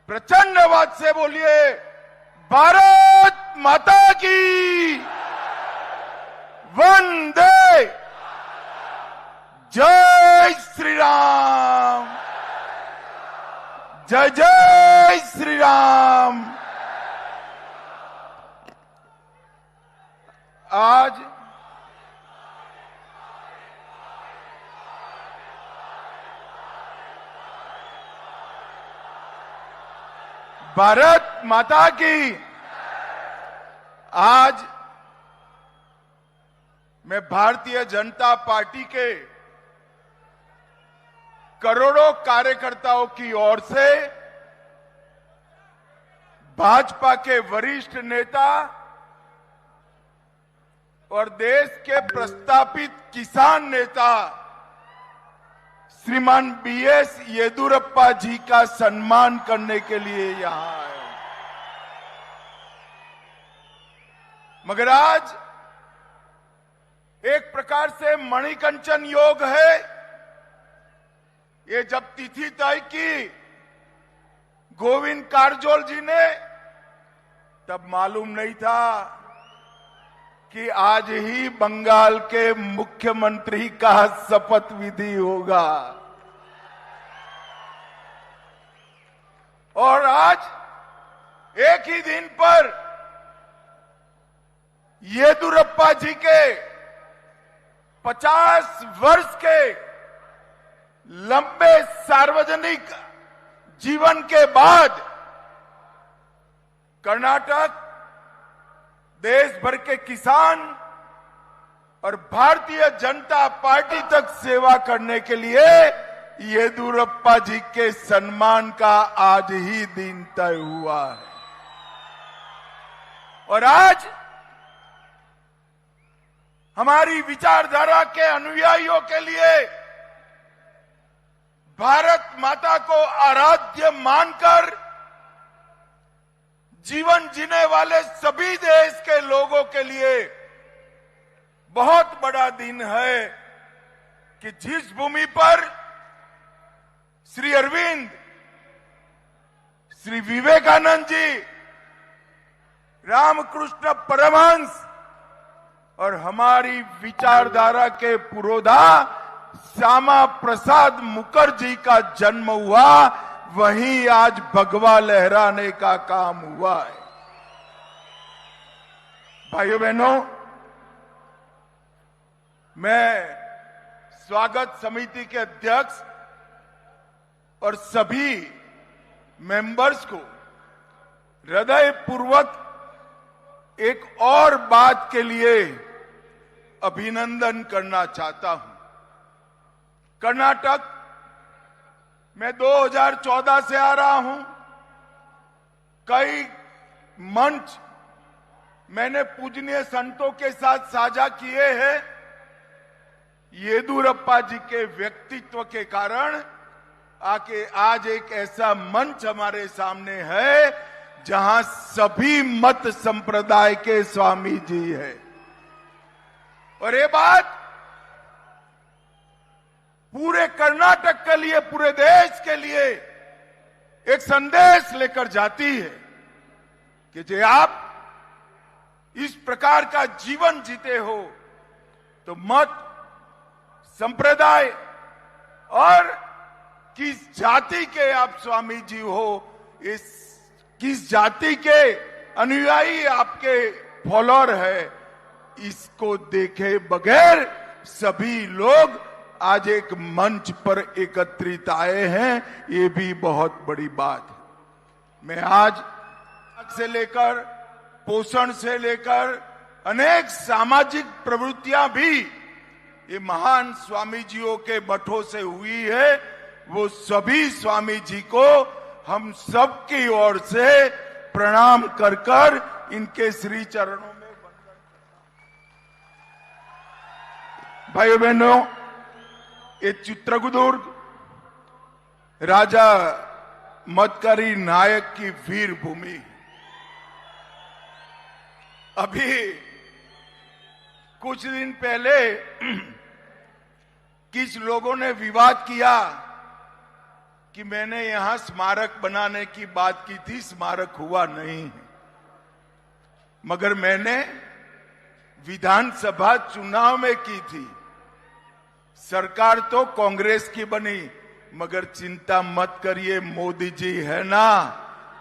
प्रचंड आवाज से बोलिए, भारत माता की वंदे, जय श्री राम, जय जय श्री राम। आज भारत माता की, आज मैं भारतीय जनता पार्टी के करोड़ों कार्यकर्ताओं की ओर से भाजपा के वरिष्ठ नेता और देश के प्रस्तापित किसान नेता श्रीमान बीएस येदियुरप्पा जी का सम्मान करने के लिए यहां आए। मगर आज एक प्रकार से मणिकंचन योग है। ये जब तिथि तय की गोविंद कारजोल जी ने, तब मालूम नहीं था कि आज ही बंगाल के मुख्यमंत्री का शपथ विधि होगा। और आज एक ही दिन पर येदियुरप्पा जी के 50 वर्ष के लंबे सार्वजनिक जीवन के बाद कर्नाटक देश भर के किसान और भारतीय जनता पार्टी तक सेवा करने के लिए येदियुरप्पा जी के सम्मान का आज ही दिन तय हुआ है। और आज हमारी विचारधारा के अनुयायियों के लिए भारत माता को आराध्य मानकर जीवन जीने वाले सभी देश के लोगों के लिए बहुत बड़ा दिन है कि जिस भूमि पर श्री अरविंद, श्री विवेकानंद जी, रामकृष्ण परमहंस और हमारी विचारधारा के पुरोधा श्यामा प्रसाद मुखर्जी का जन्म हुआ, वहीं आज भगवा लहराने का काम हुआ है। भाइयों बहनों, मैं स्वागत समिति के अध्यक्ष और सभी मेंबर्स को हृदयपूर्वक एक और बात के लिए अभिनंदन करना चाहता हूं। कर्नाटक मैं 2014 से आ रहा हूं। कई मंच मैंने पूजनीय संतों के साथ साझा किए हैं। येदियुरप्पा जी के व्यक्तित्व के कारण आके आज एक ऐसा मंच हमारे सामने है जहां सभी मत संप्रदाय के स्वामी जी है। और ये बात पूरे कर्नाटक के लिए, पूरे देश के लिए एक संदेश लेकर जाती है कि जो आप इस प्रकार का जीवन जीते हो तो मत, संप्रदाय और किस जाति के आप स्वामी जी हो, इस किस जाति के अनुयायी आपके फॉलोअर है, इसको देखे बगैर सभी लोग आज एक मंच पर एकत्रित आए हैं। ये भी बहुत बड़ी बात है। मैं आज से लेकर पोषण से लेकर अनेक सामाजिक प्रवृत्तियां भी ये महान स्वामी जियों के मठों से हुई है। वो सभी स्वामी जी को हम सब की ओर से प्रणाम कर कर इनके श्री चरणों में वंदन करता हूं। भाइयों बहनों, ये चित्रदुर्ग राजा मदकरी नायक की वीर भूमि। अभी कुछ दिन पहले कुछ लोगों ने विवाद किया कि मैंने यहां स्मारक बनाने की बात की थी, स्मारक हुआ नहीं है। मगर मैंने विधानसभा चुनाव में की थी। सरकार तो कांग्रेस की बनी, मगर चिंता मत करिए, मोदी जी है ना,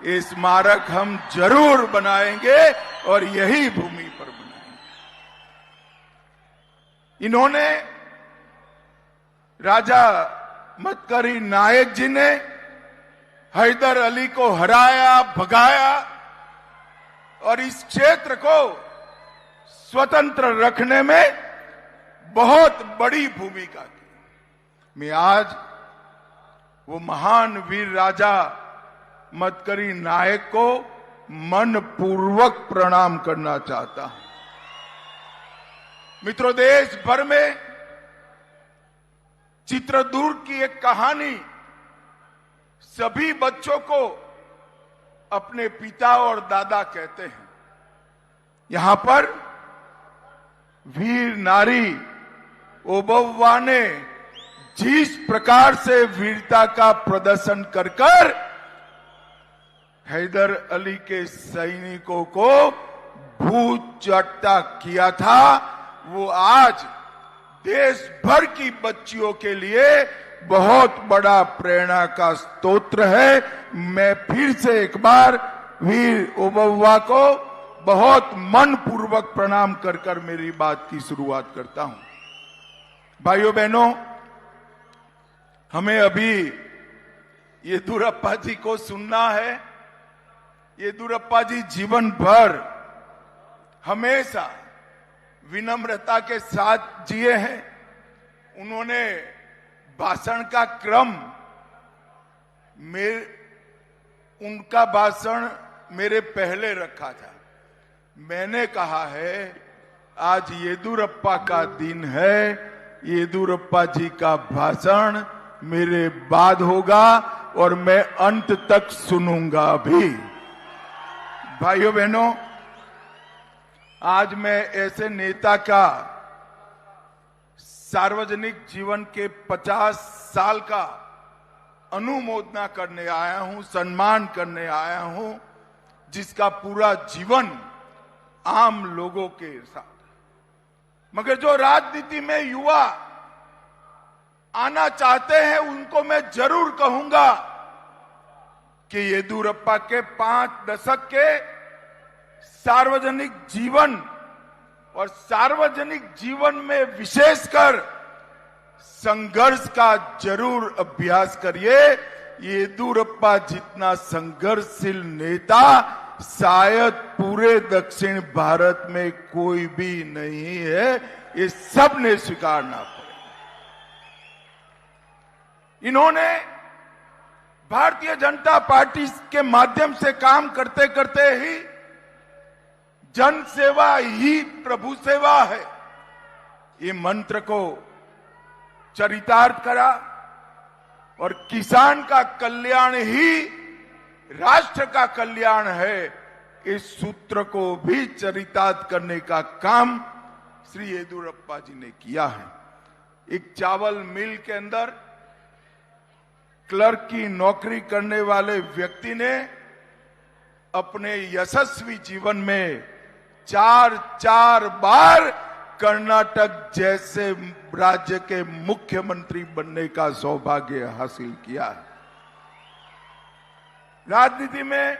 ये स्मारक हम जरूर बनाएंगे और यही भूमि पर बनाएंगे। इन्होंने, राजा मदकरी नायक जी ने हैदर अली को हराया, भगाया और इस क्षेत्र को स्वतंत्र रखने में बहुत बड़ी भूमिका की। मैं आज वो महान वीर राजा मदकरी नायक को मनपूर्वक प्रणाम करना चाहता हूं। मित्रों, देश भर में चित्रदुर्ग की एक कहानी सभी बच्चों को अपने पिता और दादा कहते हैं। यहां पर वीर नारी ओबव्वा ने जिस प्रकार से वीरता का प्रदर्शन कर हैदर अली के सैनिकों को भूत चट्टा किया था, वो आज देश भर की बच्चियों के लिए बहुत बड़ा प्रेरणा का स्तोत्र है। मैं फिर से एक बार वीर ओबव्वा को बहुत मनपूर्वक प्रणाम कर मेरी बात की शुरुआत करता हूं। भाइयों बहनों, हमें अभी येदियुरप्पा जी को सुनना है। येदियुरप्पा जी जीवन भर हमेशा विनम्रता के साथ जिए हैं। उन्होंने भाषण का क्रम, उनका भाषण मेरे पहले रखा था। मैंने कहा है आज येदियुरप्पा का दिन है, येदियुरप्पा जी का भाषण मेरे बाद होगा और मैं अंत तक सुनूंगा भी। भाइयों बहनों, आज मैं ऐसे नेता का सार्वजनिक जीवन के 50 साल का अनुमोदना करने आया हूं, सम्मान करने आया हूं, जिसका पूरा जीवन आम लोगों के साथ। मगर जो राजनीति में युवा आना चाहते हैं, उनको मैं जरूर कहूंगा कि येदियुरप्पा के 5 दशक के सार्वजनिक जीवन और सार्वजनिक जीवन में विशेषकर संघर्ष का जरूर अभ्यास करिए। येदियुरप्पा जितना संघर्षशील नेता शायद पूरे दक्षिण भारत में कोई भी नहीं है, ये सब ने स्वीकारना पड़ेगा। इन्होंने भारतीय जनता पार्टी के माध्यम से काम करते करते ही जन सेवा ही प्रभु सेवा है, ये मंत्र को चरितार्थ करा और किसान का कल्याण ही राष्ट्र का कल्याण है, इस सूत्र को भी चरितार्थ करने का काम श्री येदियुरप्पा जी ने किया है। एक चावल मिल के अंदर क्लर्क की नौकरी करने वाले व्यक्ति ने अपने यशस्वी जीवन में 4 बार कर्नाटक जैसे राज्य के मुख्यमंत्री बनने का सौभाग्य हासिल किया है। राजनीति में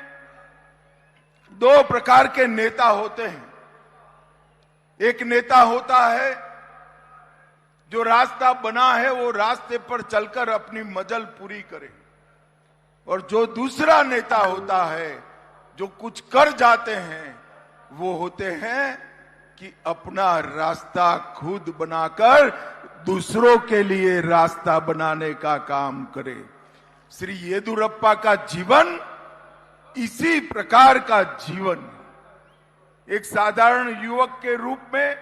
2 प्रकार के नेता होते हैं। एक नेता होता है जो रास्ता बना है वो रास्ते पर चलकर अपनी मंजिल पूरी करे, और जो दूसरा नेता होता है जो कुछ कर जाते हैं, वो होते हैं कि अपना रास्ता खुद बनाकर दूसरों के लिए रास्ता बनाने का काम करे। श्री येदियुरप्पा का जीवन इसी प्रकार का जीवन। एक साधारण युवक के रूप में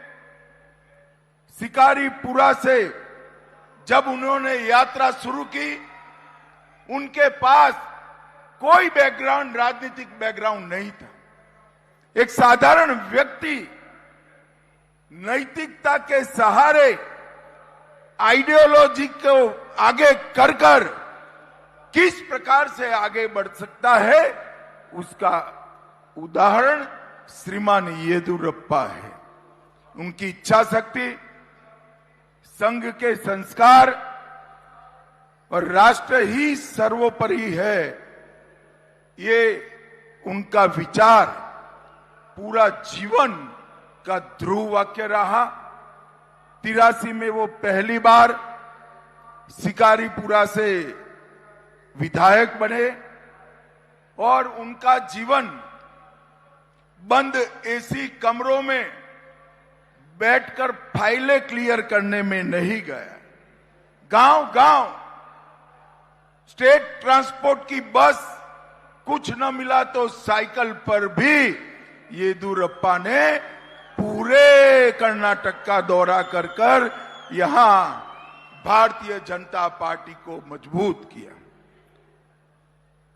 शिकारीपुरा से जब उन्होंने यात्रा शुरू की, उनके पास कोई बैकग्राउंड, राजनीतिक बैकग्राउंड नहीं था। एक साधारण व्यक्ति नैतिकता के सहारे आइडियोलॉजी को आगे कर कर किस प्रकार से आगे बढ़ सकता है, उसका उदाहरण श्रीमान येदियुरप्पा है। उनकी इच्छा शक्ति, संघ के संस्कार और राष्ट्र ही सर्वोपरि है, ये उनका विचार पूरा जीवन का ध्रुव वाक्य रहा। 83 में वो पहली बार शिकारीपुरा से विधायक बने और उनका जीवन बंद एसी कमरों में बैठकर फाइलें क्लियर करने में नहीं गया। गांव-गांव स्टेट ट्रांसपोर्ट की बस, कुछ न मिला तो साइकिल पर भी येदियुरप्पा ने पूरे कर्नाटक का दौरा कर कर यहां भारतीय जनता पार्टी को मजबूत किया।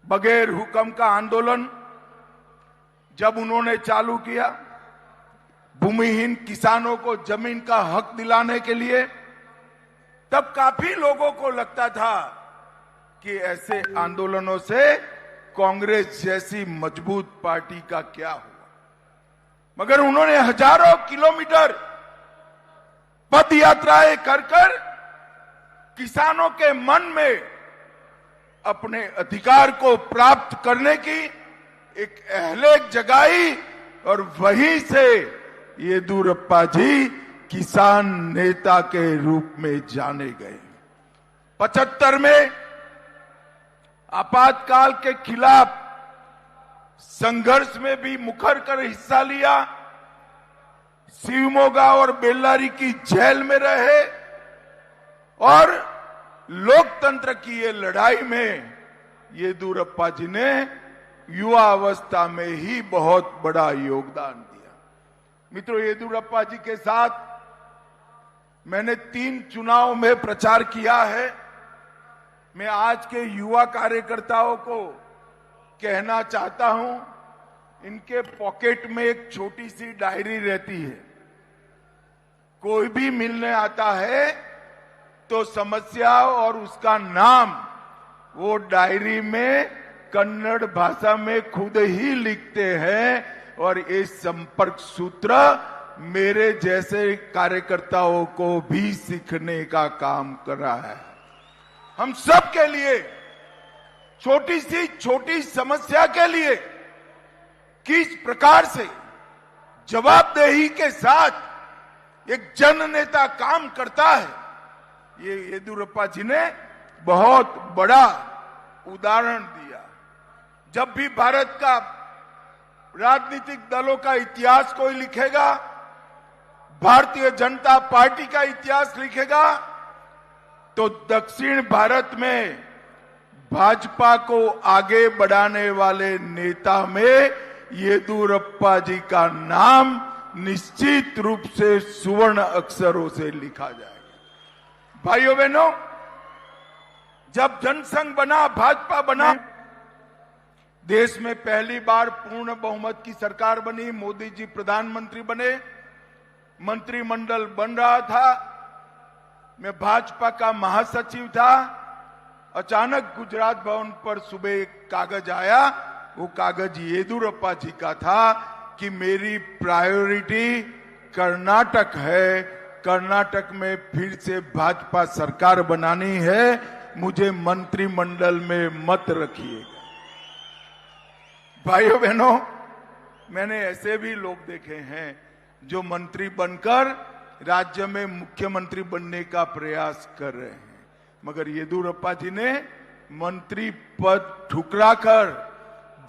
बगैर हुक्म का आंदोलन जब उन्होंने चालू किया, भूमिहीन किसानों को जमीन का हक दिलाने के लिए, तब काफी लोगों को लगता था कि ऐसे आंदोलनों से कांग्रेस जैसी मजबूत पार्टी का क्या हुआ। मगर उन्होंने हजारों किलोमीटर पद यात्राएं कर कर किसानों के मन में अपने अधिकार को प्राप्त करने की एक अहलेक जगाई और वहीं से येदियुरप्पा जी किसान नेता के रूप में जाने गए। 75 में आपातकाल के खिलाफ संघर्ष में भी मुखर कर हिस्सा लिया। शिवमोगा और बेल्लारी की जेल में रहे और लोकतंत्र की ये लड़ाई में येदियुरप्पा जी ने युवा अवस्था में ही बहुत बड़ा योगदान दिया। मित्रों, येदियुरप्पा जी के साथ मैंने 3 चुनाव में प्रचार किया है। मैं आज के युवा कार्यकर्ताओं को कहना चाहता हूं, इनके पॉकेट में एक छोटी सी डायरी रहती है। कोई भी मिलने आता है तो समस्या और उसका नाम वो डायरी में कन्नड़ भाषा में खुद ही लिखते हैं और ये संपर्क सूत्र मेरे जैसे कार्यकर्ताओं को भी सीखने का काम कर रहा है। हम सब के लिए छोटी सी छोटी समस्या के लिए किस प्रकार से जवाबदेही के साथ एक जन नेता काम करता है, ये येदियुरप्पा जी ने बहुत बड़ा उदाहरण दिया। जब भी भारत का राजनीतिक दलों का इतिहास कोई लिखेगा, भारतीय जनता पार्टी का इतिहास लिखेगा, तो दक्षिण भारत में भाजपा को आगे बढ़ाने वाले नेता में येदियुरप्पा जी का नाम निश्चित रूप से सुवर्ण अक्षरों से लिखा जाएगा। भाइयों बहनों, जब जनसंघ बना, भाजपा बना, देश में पहली बार पूर्ण बहुमत की सरकार बनी, मोदी जी प्रधानमंत्री बने, मंत्रिमंडल बन रहा था, मैं भाजपा का महासचिव था। अचानक गुजरात भवन पर सुबह एक कागज आया, वो कागज येदियुरप्पा जी का था कि मेरी प्रायोरिटी कर्नाटक है, कर्नाटक में फिर से भाजपा सरकार बनानी है, मुझे मंत्रिमंडल में मत रखिएगा। भाइयों बहनों, मैंने ऐसे भी लोग देखे हैं जो मंत्री बनकर राज्य में मुख्यमंत्री बनने का प्रयास कर रहे हैं, मगर येदियुरप्पा जी ने मंत्री पद ठुकराकर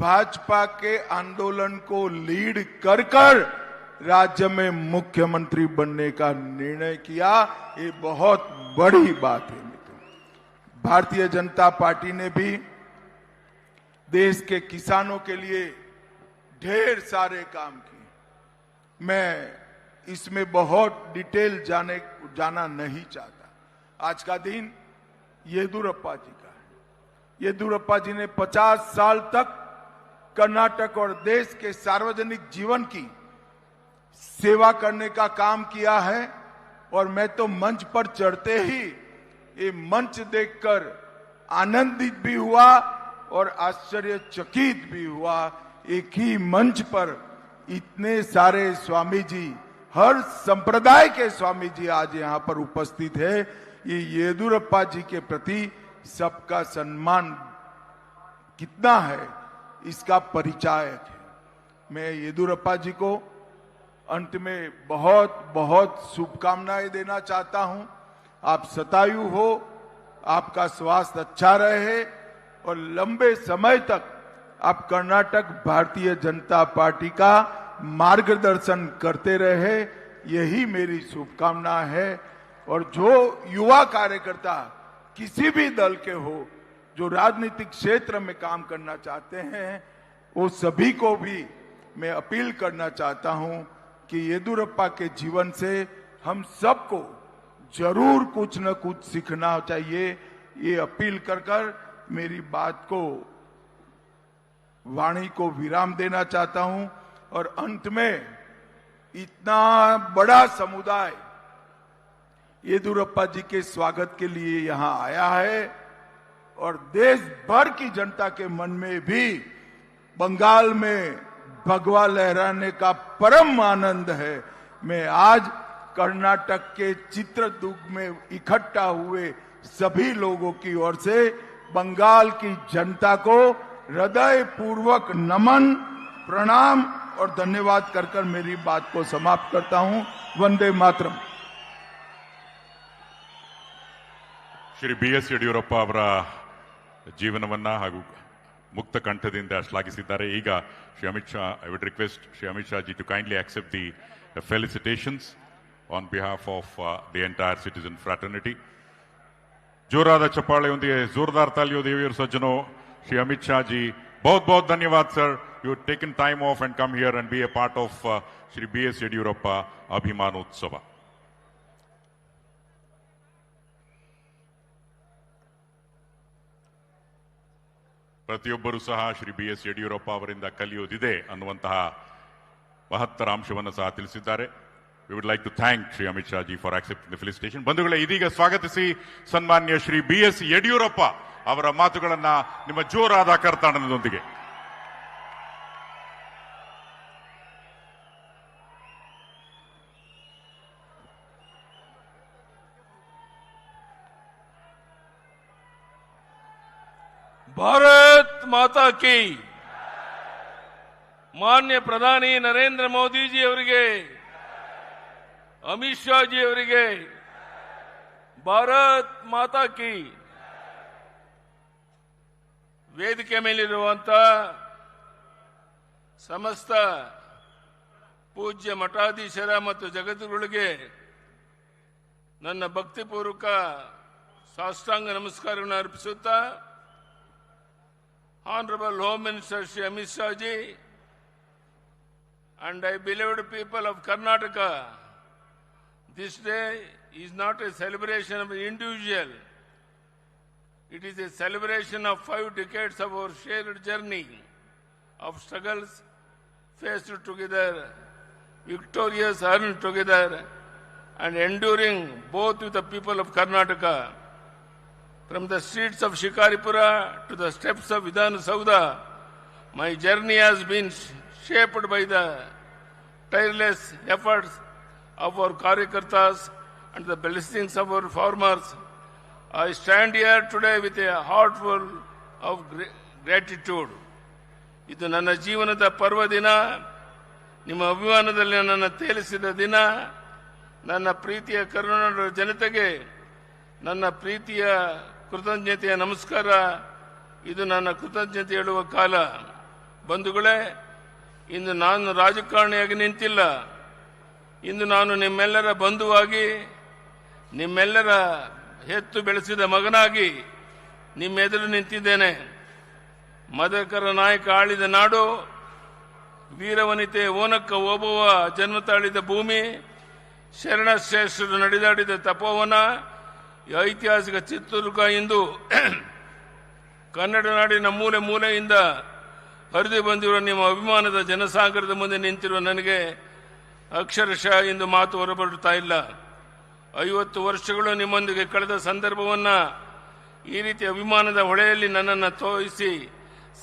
भाजपा के आंदोलन को लीड कर कर राज्य में मुख्यमंत्री बनने का निर्णय किया। ये बहुत बड़ी बात है मित्रों। भारतीय जनता पार्टी ने भी देश के किसानों के लिए ढेर सारे काम किए। मैं इसमें बहुत डिटेल जाना नहीं चाहता। आज का दिन येदुरप्पा जी का है। येदुरप्पा जी ने 50 साल तक कर्नाटक और देश के सार्वजनिक जीवन की सेवा करने का काम किया है और मैं तो मंच पर चढ़ते ही ये मंच देखकर आनंदित भी हुआ और आश्चर्यचकित भी हुआ। एक ही मंच पर इतने सारे स्वामी जी, हर संप्रदाय के स्वामी जी आज यहाँ पर उपस्थित है। ये येदुरप्पा जी के प्रति सबका सम्मान कितना है इसका परिचायक है। मैं येदुरप्पा जी को अंत में बहुत बहुत शुभकामनाएं देना चाहता हूं। आप शतायु हो, आपका स्वास्थ्य अच्छा रहे और लंबे समय तक आप कर्नाटक भारतीय जनता पार्टी का मार्गदर्शन करते रहे, यही मेरी शुभकामना है। और जो युवा कार्यकर्ता किसी भी दल के हो, जो राजनीतिक क्षेत्र में काम करना चाहते हैं, वो सभी को भी मैं अपील करना चाहता हूं कि येदुरप्पा के जीवन से हम सबको जरूर कुछ न कुछ सीखना चाहिए। ये अपील कर मेरी बात को, वाणी को विराम देना चाहता हूं। और अंत में इतना बड़ा समुदाय येदुरप्पा जी के स्वागत के लिए यहां आया है और देश भर की जनता के मन में भी बंगाल में भगवा लहराने का परम आनंद है। मैं आज कर्नाटक के चित्रदुर्ग में इकट्ठा हुए सभी लोगों की ओर से बंगाल की जनता को हृदय पूर्वक नमन, प्रणाम और धन्यवाद कर मेरी बात को समाप्त करता हूं। वंदे मातरम। ಶ್ರೀ BS ಯಡಿಯೂರಪ್ಪ ಅವರ ಜೀವನವನ್ನ ಹಾಗೂ ಮುಕ್ತ ಕಂಠದಿಂದ ಶ್ಲಾಘಿಸಿದ್ದಾರೆ. ಈಗ Shri Amit Shah, I would request Shri Amit Shah ji to kindly accept the felicitations on behalf of the entire citizen fraternity. जोराದ ಚಪ್ಪಾಳೆಯೊಂದಿಗೆ जोरदार तालियों देवियर सज्जनों, श्री अमित शाह जी बहुत बहुत धन्यवाद sir. You have taken time off and come here and be a part of Shri BS Yediyurappa Abhimanotsava. ಪ್ರತಿಯೊಬ್ಬರೂ ಸಹ Shri BS Yediyurappa ಅವರಿಂದ ಕಲಿಯೋದಿದೆ ಅನ್ನುವಂತಹ ಮಹತ್ತರ ಅಂಶವನ್ನು ಸಹ ತಿಳಿಸಿದ್ದಾರೆ. We would like to thank Shri Amit Shah ji for accepting the felicitation. ಬಂಧುಗಳೇ, ಇದೀಗ ಸ್ವಾಗತಿಸಿ ಸನ್ಮಾನ್ಯ ಶ್ರೀ BS ಯಡಿಯೂರಪ್ಪ ಅವರ ಮಾತುಗಳನ್ನ ನಿಮ್ಮ ಜೋರಾದ ಕರತಾಡನದೊಂದಿಗೆ. भारत माता की. मान्य प्रधानी नरेंद्र मोदी जी ಅವರಿಗೆ, ಅಮಿತ್ ಶಾ ಜಿ ಅವರಿಗೆ ಭಾರತ್ ಮಾತಾ ಕಿ. ವೇದಿಕೆ ಮೇಲಿರುವಂತ ಸಮಸ್ತ ಪೂಜ್ಯ ಮಠಾಧೀಶರ ಮತ್ತು ಜಗದ್ಗುರುಗಳಿಗೆ ನನ್ನ ಭಕ್ತಿಪೂರ್ವಕ ಸಾಷ್ಟಾಂಗ ನಮಸ್ಕಾರವನ್ನು ಅರ್ಪಿಸುತ್ತಾ, Honorable Home Minister Shri Amit Shah ji and I beloved people of Karnataka, this day is not a celebration of an individual. It is a celebration of 5 decades of our shared journey of struggles faced together, victorious earned together, and enduring both with the people of Karnataka. From the streets of Shikaripura to the steps of Vidhan Sauda, my journey has been shaped by the tireless efforts of our Karyakartas and the blessings of our farmers. I stand here today with a heart full of gratitude. ಇದು ನನ್ನ ಜೀವನದ ಪರ್ವ ದಿನ, ನಿಮ್ಮ ಅಭಿಮಾನದಲ್ಲಿ ನನ್ನ ತೇಲಿಸಿದ ದಿನ. ನನ್ನ ಪ್ರೀತಿಯ ಕರುನಾಡ ಜನತೆಗೆ ನನ್ನ ಪ್ರೀತಿಯ ಕೃತಜ್ಞತೆಯ ನಮಸ್ಕಾರ. ಇದು ನನ್ನ ಕೃತಜ್ಞತೆ ಹೇಳುವ ಕಾಲ. ಬಂಧುಗಳೇ, ಇಂದು ನಾನು ರಾಜಕಾರಣಿಯಾಗಿ ನಿಂತಿಲ್ಲ. ಇಂದು ನಾನು ನಿಮ್ಮೆಲ್ಲರ ಬಂಧುವಾಗಿ, ನಿಮ್ಮೆಲ್ಲರ ಹೆತ್ತು ಬೆಳೆಸಿದ ಮಗನಾಗಿ ನಿಮ್ಮೆದುರು ನಿಂತಿದ್ದೇನೆ. ಮದಕರ ನಾಯಕ ಆಳಿದ ನಾಡು, ವೀರವನಿತೆ ಓನಕ್ಕ ಓಬವ್ವ ಜನ್ಮ ತಾಳಿದ ಭೂಮಿ, ಶರಣಶ್ರೇಷ್ಠರು ನಡೆದಾಡಿದ ತಪೋವನ, ಈ ಐತಿಹಾಸಿಕ ಚಿತ್ರದುರ್ಗ ಇಂದು ಕನ್ನಡ ನಾಡಿನ ಮೂಲೆ ಮೂಲೆಯಿಂದ ಹರಿದು ಬಂದಿರುವ ನಿಮ್ಮ ಅಭಿಮಾನದ ಜನಸಾಗರದ ಮುಂದೆ ನಿಂತಿರುವ ನನಗೆ ಅಕ್ಷರಶಃ ಇಂದು ಮಾತು ಹೊರಬರುತ್ತಾ ಇಲ್ಲ. 50 ವರ್ಷಗಳು ನಿಮ್ಮೊಂದಿಗೆ ಕಳೆದ ಸಂದರ್ಭವನ್ನ ಈ ರೀತಿ ಅಭಿಮಾನದ ಹೊಳೆಯಲ್ಲಿ ನನ್ನನ್ನು ತೋರಿಸಿ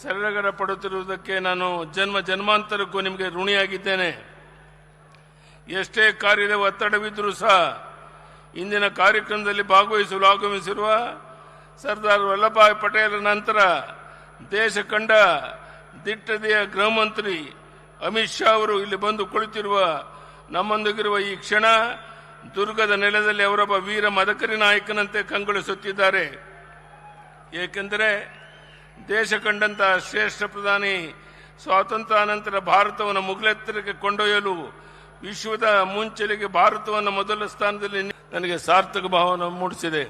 ಸಡಗರ ಪಡುತ್ತಿರುವುದಕ್ಕೆ ನಾನು ಜನ್ಮ ಜನ್ಮಾಂತರಕ್ಕೂ ನಿಮಗೆ ಋಣಿಯಾಗಿದ್ದೇನೆ. ಎಷ್ಟೇ ಕಾರ್ಯದ ಒತ್ತಡವಿದ್ದರೂ ಸಹ ಇಂದಿನ ಕಾರ್ಯಕ್ರಮದಲ್ಲಿ ಭಾಗವಹಿಸಲು ಆಗಮಿಸಿರುವ ಸರ್ದಾರ್ ವಲ್ಲಭಭಾಯಿ ಪಟೇಲ್ ನಂತರ ದೇಶ ಕಂಡ ದಿಟ್ಟತೆಯ ಗೃಹ ಮಂತ್ರಿ ಅಮಿತ್ ಶಾ ಅವರು ಇಲ್ಲಿ ಬಂದು ಕುಳಿತಿರುವ ನಮ್ಮೊಂದಿಗಿರುವ ಈ ಕ್ಷಣ ದುರ್ಗದ ನೆಲದಲ್ಲಿ ಅವರೊಬ್ಬ ವೀರ ಮದಕರಿ ನಾಯಕನಂತೆ ಕಂಗೊಳಿಸುತ್ತಿದ್ದಾರೆ. ಏಕೆಂದರೆ ದೇಶ ಕಂಡಂತಹ ಶ್ರೇಷ್ಠ ಪ್ರಧಾನಿ ಸ್ವಾತಂತ್ರ್ಯಾನಂತರ ಭಾರತವನ್ನು ಮುಗಿಲೆತ್ತರಕ್ಕೆ ಕೊಂಡೊಯ್ಯಲು ವಿಶ್ವದ ಮುಂಚೆಲೆಗೆ ಭಾರತವನ್ನು ಮೊದಲ ಸ್ಥಾನದಲ್ಲಿ ನನಗೆ ಸಾರ್ಥಕ ಭಾವನೆ ಮೂಡಿಸಿದೆ.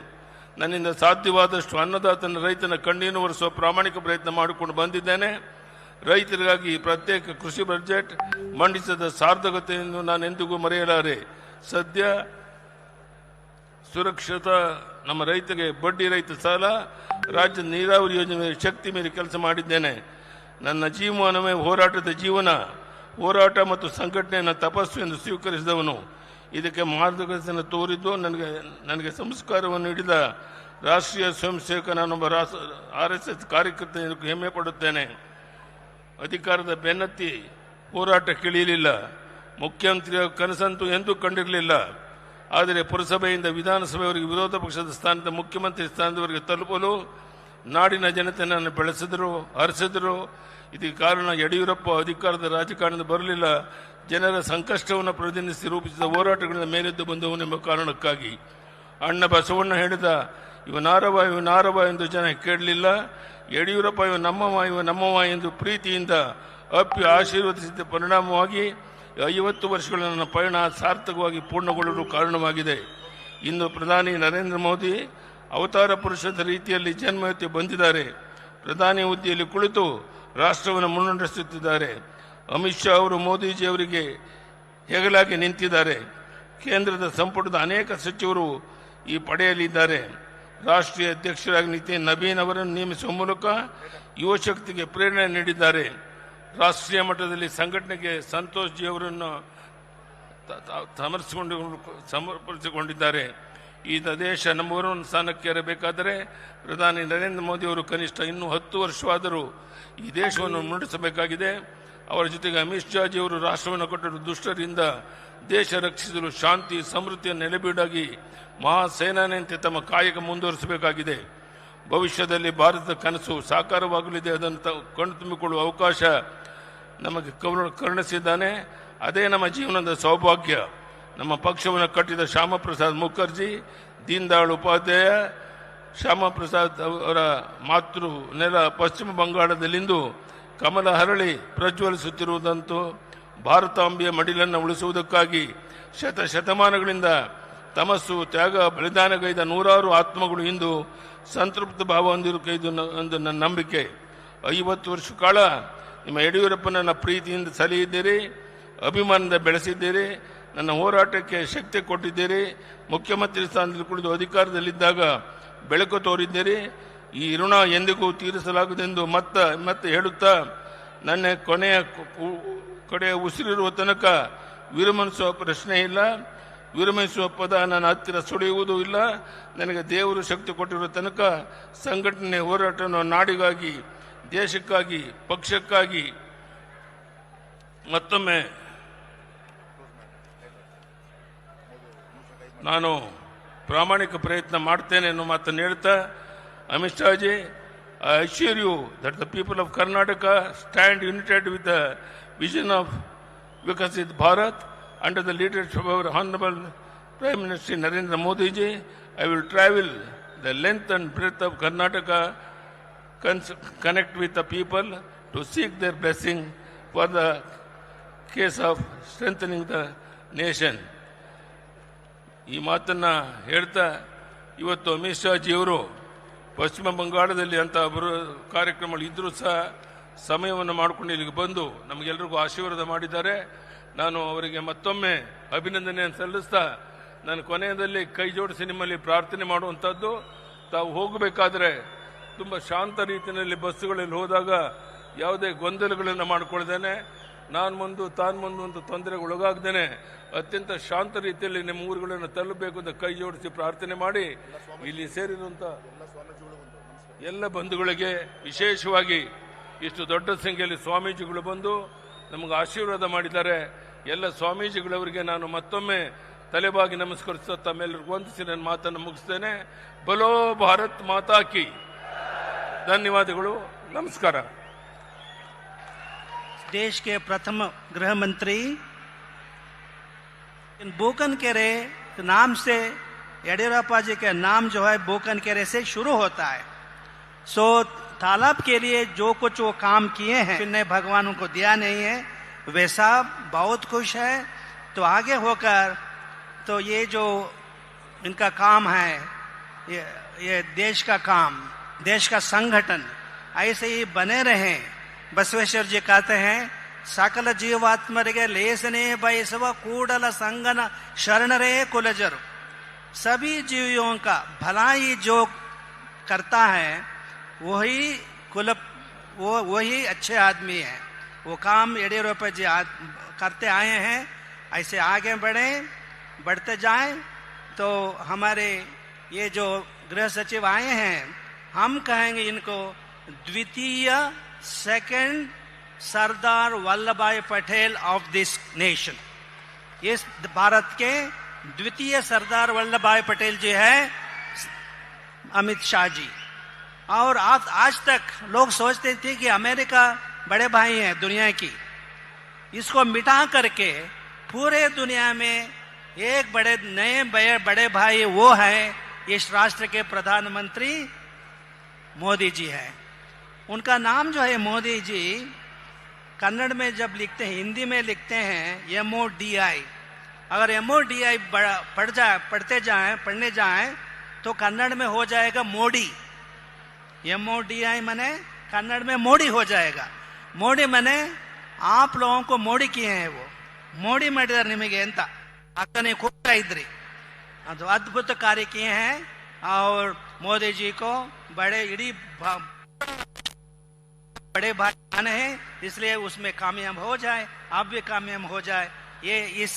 ನನ್ನಿಂದ ಸಾಧ್ಯವಾದಷ್ಟು ಅನ್ನದಾತನ ರೈತನ ಕಣ್ಣೀರು ಒರೆಸುವ ಪ್ರಾಮಾಣಿಕ ಪ್ರಯತ್ನ ಮಾಡಿಕೊಂಡು ಬಂದಿದ್ದೇನೆ. ರೈತರಿಗಾಗಿ ಪ್ರತ್ಯೇಕ ಕೃಷಿ ಬಜೆಟ್ ಮಂಡಿಸಿದ ಸಾರ್ಥಕತೆಯನ್ನು ನಾನು ಎಂದಿಗೂ ಮರೆಯಲಾರೆ. ಸದ್ಯ ಸುರಕ್ಷಿತ ನಮ್ಮ ರೈತರಿಗೆ ಬಡ್ಡಿ ರಹಿತ ಸಾಲ, ರಾಜ್ಯದ ನೀರಾವರಿ ಯೋಜನೆ ಶಕ್ತಿ ಮೀರಿ ಕೆಲಸ ಮಾಡಿದ್ದೇನೆ. ನನ್ನ ಜೀವನವೇ ಹೋರಾಟದ ಜೀವನ, ಹೋರಾಟ ಮತ್ತು ಸಂಘಟನೆಯನ್ನು ತಪಸ್ಸು ಎಂದು ಸ್ವೀಕರಿಸಿದವನು. ಇದಕ್ಕೆ ಮಾರ್ಗದರ್ಶನ ತೋರಿದ್ದು ನನಗೆ ಸಂಸ್ಕಾರವನ್ನು ನೀಡಿದ ರಾಷ್ಟ್ರೀಯ ಸ್ವಯಂ ಸೇವಕ ನಾನೊಬ್ಬ RSS ಕಾರ್ಯಕರ್ತ ಹೆಮ್ಮೆ ಪಡುತ್ತೇನೆ. ಅಧಿಕಾರದ ಬೆನ್ನತ್ತಿ ಹೋರಾಟಕ್ಕೆ ಇಳಿಯಲಿಲ್ಲ. ಮುಖ್ಯಮಂತ್ರಿಯ ಕನಸಂತೂ ಎಂದೂ ಕಂಡಿರಲಿಲ್ಲ. ಆದರೆ ಪುರಸಭೆಯಿಂದ ವಿಧಾನಸಭೆಯವರೆಗೆ ವಿರೋಧ ಪಕ್ಷದ ಸ್ಥಾನದ ಮುಖ್ಯಮಂತ್ರಿ ಸ್ಥಾನದವರೆಗೆ ತಲುಪಲು ನಾಡಿನ ಜನತೆ ನನ್ನ ಬೆಳೆಸಿದರು, ಹರಿಸಿದರು. ಇದಕ್ಕೆ ಕಾರಣ ಯಡಿಯೂರಪ್ಪ ಅಧಿಕಾರದ ರಾಜಕಾರಣದ ಬರಲಿಲ್ಲ, ಜನರ ಸಂಕಷ್ಟವನ್ನು ಪ್ರತಿನಿಧಿಸಿ ರೂಪಿಸಿದ ಹೋರಾಟಗಳಿಂದ ಮೇಲೆದ್ದು ಬಂದವನೆಂಬ ಕಾರಣಕ್ಕಾಗಿ. ಅಣ್ಣ ಬಸವಣ್ಣ ಹೇಳಿದ ಇವನಾರವ ಎಂದು ಜನ ಕೇಳಲಿಲ್ಲ. ಯಡಿಯೂರಪ್ಪ ಇವ ನಮ್ಮವ ಎಂದು ಪ್ರೀತಿಯಿಂದ ಅಪ್ಪಿ ಆಶೀರ್ವದಿಸಿದ ಪರಿಣಾಮವಾಗಿ 50 ವರ್ಷಗಳ ನನ್ನ ಪಯಣ ಸಾರ್ಥಕವಾಗಿ ಪೂರ್ಣಗೊಳ್ಳಲು ಕಾರಣವಾಗಿದೆ. ಇಂದು ಪ್ರಧಾನಿ ನರೇಂದ್ರ ಮೋದಿ ಅವತಾರ ಪುರುಷದ ರೀತಿಯಲ್ಲಿ ಜನ್ಮವೆತ್ತಿ ಬಂದಿದ್ದಾರೆ. ಪ್ರಧಾನಿ ಹುದ್ದೆಯಲ್ಲಿ ಕುಳಿತು ರಾಷ್ಟ್ರವನ್ನು ಮುನ್ನಡೆಸುತ್ತಿದ್ದಾರೆ. ಅಮಿತ್ ಶಾ ಅವರು ಮೋದಿಜಿಯವರಿಗೆ ಹೆಗಲಾಗಿ ನಿಂತಿದ್ದಾರೆ. ಕೇಂದ್ರದ ಸಂಪುಟದ ಅನೇಕ ಸಚಿವರು ಈ ಪಡೆಯಲಿದ್ದಾರೆ. ರಾಷ್ಟ್ರೀಯ ಅಧ್ಯಕ್ಷರಾಗಿ ನಿತಿನ್ ನಬೀನ್ ಅವರನ್ನು ನೇಮಿಸುವ ಮೂಲಕ ಯುವ ಶಕ್ತಿಗೆ ಪ್ರೇರಣೆ ನೀಡಿದ್ದಾರೆ. ರಾಷ್ಟ್ರೀಯ ಮಟ್ಟದಲ್ಲಿ ಸಂಘಟನೆಗೆ ಸಂತೋಷ್ ಜಿ ಅವರನ್ನು ಸಮರ್ಪಿಸಿಕೊಂಡಿದ್ದಾರೆ. ಈ ದೇಶ ನಂಬರ್ 1 ಸ್ಥಾನಕ್ಕೆ ಏರಬೇಕಾದರೆ ಪ್ರಧಾನಿ ನರೇಂದ್ರ ಮೋದಿ ಅವರು ಕನಿಷ್ಠ ಇನ್ನೂ 10 ವರ್ಷವಾದರೂ ಈ ದೇಶವನ್ನು ಮುನ್ನಡೆಸಬೇಕಾಗಿದೆ. ಅವರ ಜೊತೆಗೆ ಅಮಿತ್ ಶಾ ಜಿ ಅವರು ರಾಷ್ಟ್ರವನ್ನು ಕಟ್ಟಲು ದುಷ್ಟರಿಂದ ದೇಶ ರಕ್ಷಿಸಲು ಶಾಂತಿ ಸಮೃದ್ಧಿಯ ನೆಲೆಬೀಡಾಗಿ ಮಹಾಸೇನಾನಿಯಂತೆ ತಮ್ಮ ಕಾಯಕ ಮುಂದುವರಿಸಬೇಕಾಗಿದೆ. ಭವಿಷ್ಯದಲ್ಲಿ ಭಾರತದ ಕನಸು ಸಾಕಾರವಾಗಲಿದೆ. ಅದನ್ನು ಕಣ್ತುಂಬಿಕೊಳ್ಳುವ ಅವಕಾಶ ನಮಗೆ ಕರುಣಿಸಿದ್ದಾನೆ. ಅದೇ ನಮ್ಮ ಜೀವನದ ಸೌಭಾಗ್ಯ. ನಮ್ಮ ಪಕ್ಷವನ್ನು ಕಟ್ಟಿದ ಶ್ಯಾಮ ಪ್ರಸಾದ್ ಮುಖರ್ಜಿ, ದೀನ್ ದಯಾಳ್ ಉಪಾಧ್ಯಾಯ, ಶ್ಯಾಮ ಪ್ರಸಾದ್ ಅವರ ಮಾತೃ ನೆಲ ಪಶ್ಚಿಮ ಬಂಗಾಳದಲ್ಲಿಂದು ಕಮಲ ಹರಳಿ ಪ್ರಜ್ವಲಿಸುತ್ತಿರುವುದಂತೂ ಭಾರತಾಂಬೆಯ ಮಡಿಲನ್ನು ಉಳಿಸುವುದಕ್ಕಾಗಿ ಶತಮಾನಗಳಿಂದ ತಮಸ್ಸು ತ್ಯಾಗ ಬಲಿದಾನಗೈದ ನೂರಾರು ಆತ್ಮಗಳು ಇಂದು ಸಂತೃಪ್ತ ಭಾವ ಹೊಂದಿರುವುದು ಎಂದು ನನ್ನ ನಂಬಿಕೆ. 50 ವರ್ಷ ಕಾಲ ನಿಮ್ಮ ಯಡಿಯೂರಪ್ಪನನ್ನ ಪ್ರೀತಿಯಿಂದ ಸಲಹಿದ್ದೀರಿ, ಅಭಿಮಾನದಿಂದ ಬೆಳೆಸಿದ್ದೀರಿ, ನನ್ನ ಹೋರಾಟಕ್ಕೆ ಶಕ್ತಿ ಕೊಟ್ಟಿದ್ದೀರಿ. ಮುಖ್ಯಮಂತ್ರಿ ಸ್ಥಾನದಲ್ಲಿ ಕುಳಿತು ಅಧಿಕಾರದಲ್ಲಿದ್ದಾಗ ಬೆಳಕು ತೋರಿದ್ದೀರಿ. ಈ ಋಣ ಎಂದಿಗೂ ತೀರಿಸಲಾಗುವುದೆಂದು ಮತ್ತೆ ಹೇಳುತ್ತಾ ನನ್ನ ಕೊನೆಯ ಉಸಿರಿರುವ ತನಕ ವಿರಮಿಸುವ ಪ್ರಶ್ನೆ ಇಲ್ಲ. ವಿರಮಿಸುವ ಪದ ನನ್ನ ಹತ್ತಿರ ಸುಳಿಯುವುದೂ ಇಲ್ಲ. ನನಗೆ ದೇವರು ಶಕ್ತಿ ಕೊಟ್ಟಿರುವ ತನಕ ಸಂಘಟನೆ ಹೋರಾಟವನ್ನು ನಾಡಿಗಾಗಿ, ದೇಶಕ್ಕಾಗಿ, ಪಕ್ಷಕ್ಕಾಗಿ ಮತ್ತೊಮ್ಮೆ ನಾನು ಪ್ರಾಮಾಣಿಕ ಪ್ರಯತ್ನ ಮಾಡ್ತೇನೆ ಅನ್ನೋ ಮಾತನ್ನು ಹೇಳ್ತಾ, Amit Shah G, I assure you that the people of Karnataka stand united with the vision of Vikasit Bharat under the leadership of our Honorable Prime Minister Narendra Modi ji. I will travel the length and breadth of Karnataka, connect with the people to seek their blessing for the case of strengthening the nation. ಈ ಮಾತನ್ನ ಹೇಳ್ತಾ ಇವತ್ತು ಅಮಿತ್ ಶಾ ಜಿಯವರು ಪಶ್ಚಿಮ ಬಂಗಾಳದಲ್ಲಿ ಅಂತ ಕಾರ್ಯಕ್ರಮಗಳು ಇದ್ರೂ ಸಹ ಸಮಯವನ್ನು ಮಾಡಿಕೊಂಡು ಇಲ್ಲಿಗೆ ಬಂದು ನಮಗೆಲ್ಲರಿಗೂ ಆಶೀರ್ವಾದ ಮಾಡಿದ್ದಾರೆ. ನಾನು ಅವರಿಗೆ ಮತ್ತೊಮ್ಮೆ ಅಭಿನಂದನೆಯನ್ನು ಸಲ್ಲಿಸ್ತಾ ನಾನು ಕೊನೆಯದಲ್ಲಿ ಕೈ ಜೋಡಿಸಿ ನಿಮ್ಮಲ್ಲಿ ಪ್ರಾರ್ಥನೆ ಮಾಡುವಂಥದ್ದು, ತಾವು ಹೋಗಬೇಕಾದ್ರೆ ತುಂಬ ಶಾಂತ ರೀತಿಯಲ್ಲಿ ಬಸ್ಸುಗಳಲ್ಲಿ ಹೋದಾಗ ಯಾವುದೇ ಗೊಂದಲಗಳನ್ನು ಮಾಡಿಕೊಳ್ದೇನೆ, ನಾನು ಮುಂದೆ ತಾನು ಮುಂದೆ ಅಂತ ತೊಂದರೆಗೆ ಒಳಗಾಗ್ದೇನೆ ಅತ್ಯಂತ ಶಾಂತ ರೀತಿಯಲ್ಲಿ ನಿಮ್ಮ ಊರುಗಳನ್ನು ತಲುಪಬೇಕು ಅಂತ ಕೈ ಜೋಡಿಸಿ ಪ್ರಾರ್ಥನೆ ಮಾಡಿ, ಇಲ್ಲಿ ಸೇರಿರುವಂಥ ಎಲ್ಲ ಬಂಧುಗಳಿಗೆ, ವಿಶೇಷವಾಗಿ ಇಷ್ಟು ದೊಡ್ಡ ಸಂಖ್ಯೆಯಲ್ಲಿ ಸ್ವಾಮೀಜಿಗಳು ಬಂದು ನಮಗೆ ಆಶೀರ್ವಾದ ಮಾಡಿದ್ದಾರೆ. ಎಲ್ಲ ಸ್ವಾಮೀಜಿಗಳವರಿಗೆ ನಾನು ಮತ್ತೊಮ್ಮೆ ತಲೆಬಾಗಿ ನಮಸ್ಕರಿಸುತ್ತಾ ತಮ್ಮೆಲ್ಲರಿಗೂ ವಂದಿಸಿ ನನ್ನ ಮಾತನ್ನು ಮುಗಿಸ್ತೇನೆ. ಬಲೋ ಭಾರತ್ ಮಾತಾ ಕಿ. ಧನ್ಯವಾದಗಳು, ನಮಸ್ಕಾರ. देश के प्रथम गृह मंत्री बोकनकेरे नाम से, येडियुरप्पा जी के नाम जो है बोकनकेरे से शुरू होता है. सो तालाब के लिए जो कुछ वो काम किए हैं, ने भगवान उनको दिया नहीं है, वैसा बहुत खुश है. तो आगे होकर तो ये जो इनका काम है, ये देश का काम, देश का संगठन ऐसे ही बने रहें. बसवेश्वर जी कहते हैं, सकल जीवात्मರಿಗೆ ಲೇಸನೆ ಬಯಸುವ ಕೂಡಲ ಸಂಗನ ಶರಣರೇ ಕುಲಜರು. सभी जीवियों का भलाई जो करता है वही अच्छे आदमी है. वो काम येडियुरप्पा जी करते आए हैं. ऐसे आगे बढ़ते जाएं. तो हमारे ये जो गृह सचिव आए हैं, हम कहेंगे इनको द्वितीय सेकंड सरदार वल्लभ भाई पटेल ऑफ दिस नेशन. इस भारत के द्वितीय सरदार वल्लभ भाई पटेल जी है अमित शाह जी. और आज तक लोग सोचते थे कि अमेरिका बड़े भाई हैं दुनिया की, इसको मिटा करके पूरे दुनिया में एक बड़े भाई वो है इस राष्ट्र के प्रधानमंत्री मोदी जी है. उनका नाम जो है मोदी जी, कन्नड़ में जब लिखते हैं, हिंदी में लिखते हैं MODI. अगर MODI पढ़ने जाएं तो कन्नड़ में हो जाएगा मोडी. MODI मने कन्नड़ में मोडी हो जाएगा. मोडी मने आप लोगों को मोडी किए हैं. वो मोडी ಮಾಡಿದ್ದಾರೆ ನಿಮಗೆ ಅಂತ ಅಕ್ಕನೇ ಕೂಗ್ತಾ ಇದ್ರಿ. ಅದು ಅದ್ಭುತ ಕಾರ್ಯ किए हैं. और मोदी जी को बड़े भाई आने हैं, इसलिए उसमें कामयाब हो जाए, आप भी कामयाब हो जाए. ये इस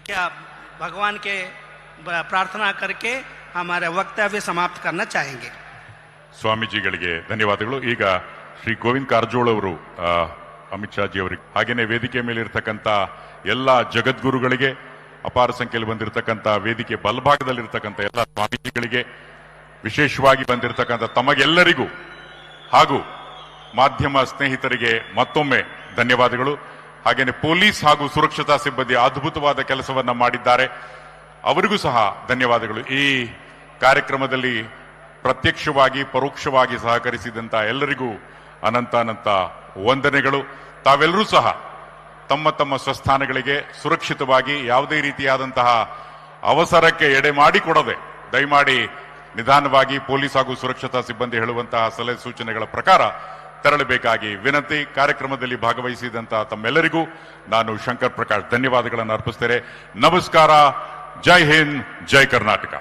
क्या भगवान के प्रार्थना करके हमारे वक्तव्य समाप्त करना चाहेंगे. ಸ್ವಾಮೀಜಿಗಳಿಗೆ ಧನ್ಯವಾದಗಳು. ಈಗ ಶ್ರೀ ಗೋವಿಂದ್ ಕಾರಜೋಳ ಅವರು ಅಮಿತ್ ಶಾ ಜಿ ಅವರಿಗೆ, ಹಾಗೇನೆ ವೇದಿಕೆ ಮೇಲೆ ಇರತಕ್ಕಂತ ಎಲ್ಲ ಜಗದ್ಗುರುಗಳಿಗೆ, ಅಪಾರ ಸಂಖ್ಯೆಯಲ್ಲಿ ಬಂದಿರತಕ್ಕಂತ ವೇದಿಕೆ ಬಲಭಾಗದಲ್ಲಿರ್ತಕ್ಕಂಥ ಎಲ್ಲ ಸ್ವಾಮೀಜಿಗಳಿಗೆ, ವಿಶೇಷವಾಗಿ ಬಂದಿರತಕ್ಕಂಥ ತಮಗೆಲ್ಲರಿಗೂ ಹಾಗೂ ಮಾಧ್ಯಮ ಸ್ನೇಹಿತರಿಗೆ ಮತ್ತೊಮ್ಮೆ ಧನ್ಯವಾದಗಳು. ಹಾಗೇನೆ ಪೊಲೀಸ್ ಹಾಗೂ ಸುರಕ್ಷತಾ ಸಿಬ್ಬಂದಿ ಅದ್ಭುತವಾದ ಕೆಲಸವನ್ನ ಮಾಡಿದ್ದಾರೆ, ಅವರಿಗೂ ಸಹ ಧನ್ಯವಾದಗಳು. ಈ ಕಾರ್ಯಕ್ರಮದಲ್ಲಿ ಪ್ರತ್ಯಕ್ಷವಾಗಿ ಪರೋಕ್ಷವಾಗಿ ಸಹಕರಿಸಿದಂತ ಎಲ್ಲರಿಗೂ ಅನಂತ ವಂದನೆಗಳು. ತಾವೆಲ್ಲರೂ ಸಹ ತಮ್ಮ ತಮ್ಮ ಸ್ವಸ್ಥಾನಗಳಿಗೆ ಸುರಕ್ಷಿತವಾಗಿ ಯಾವುದೇ ರೀತಿಯಾದಂತಹ ಅವಸರಕ್ಕೆ ಎಡೆ ಮಾಡಿಕೊಡದೆ ದಯಮಾಡಿ ನಿಧಾನವಾಗಿ ಪೊಲೀಸ್ ಹಾಗೂ ಸುರಕ್ಷತಾ ಸಿಬ್ಬಂದಿ ಹೇಳುವಂತಹ ಸಲಹೆ ಸೂಚನೆಗಳ ಪ್ರಕಾರ ತೆರಳಬೇಕಾಗಿ ವಿನಂತಿ. ಕಾರ್ಯಕ್ರಮದಲ್ಲಿ ಭಾಗವಹಿಸಿದಂತಹ ತಮ್ಮೆಲ್ಲರಿಗೂ ನಾನು ಶಂಕರ್ ಪ್ರಕಾಶ್ ಧನ್ಯವಾದಗಳನ್ನು ಅರ್ಪಿಸ್ತೇನೆ. ನಮಸ್ಕಾರ. ಜೈ ಹಿಂದ್, ಜೈ ಕರ್ನಾಟಕ.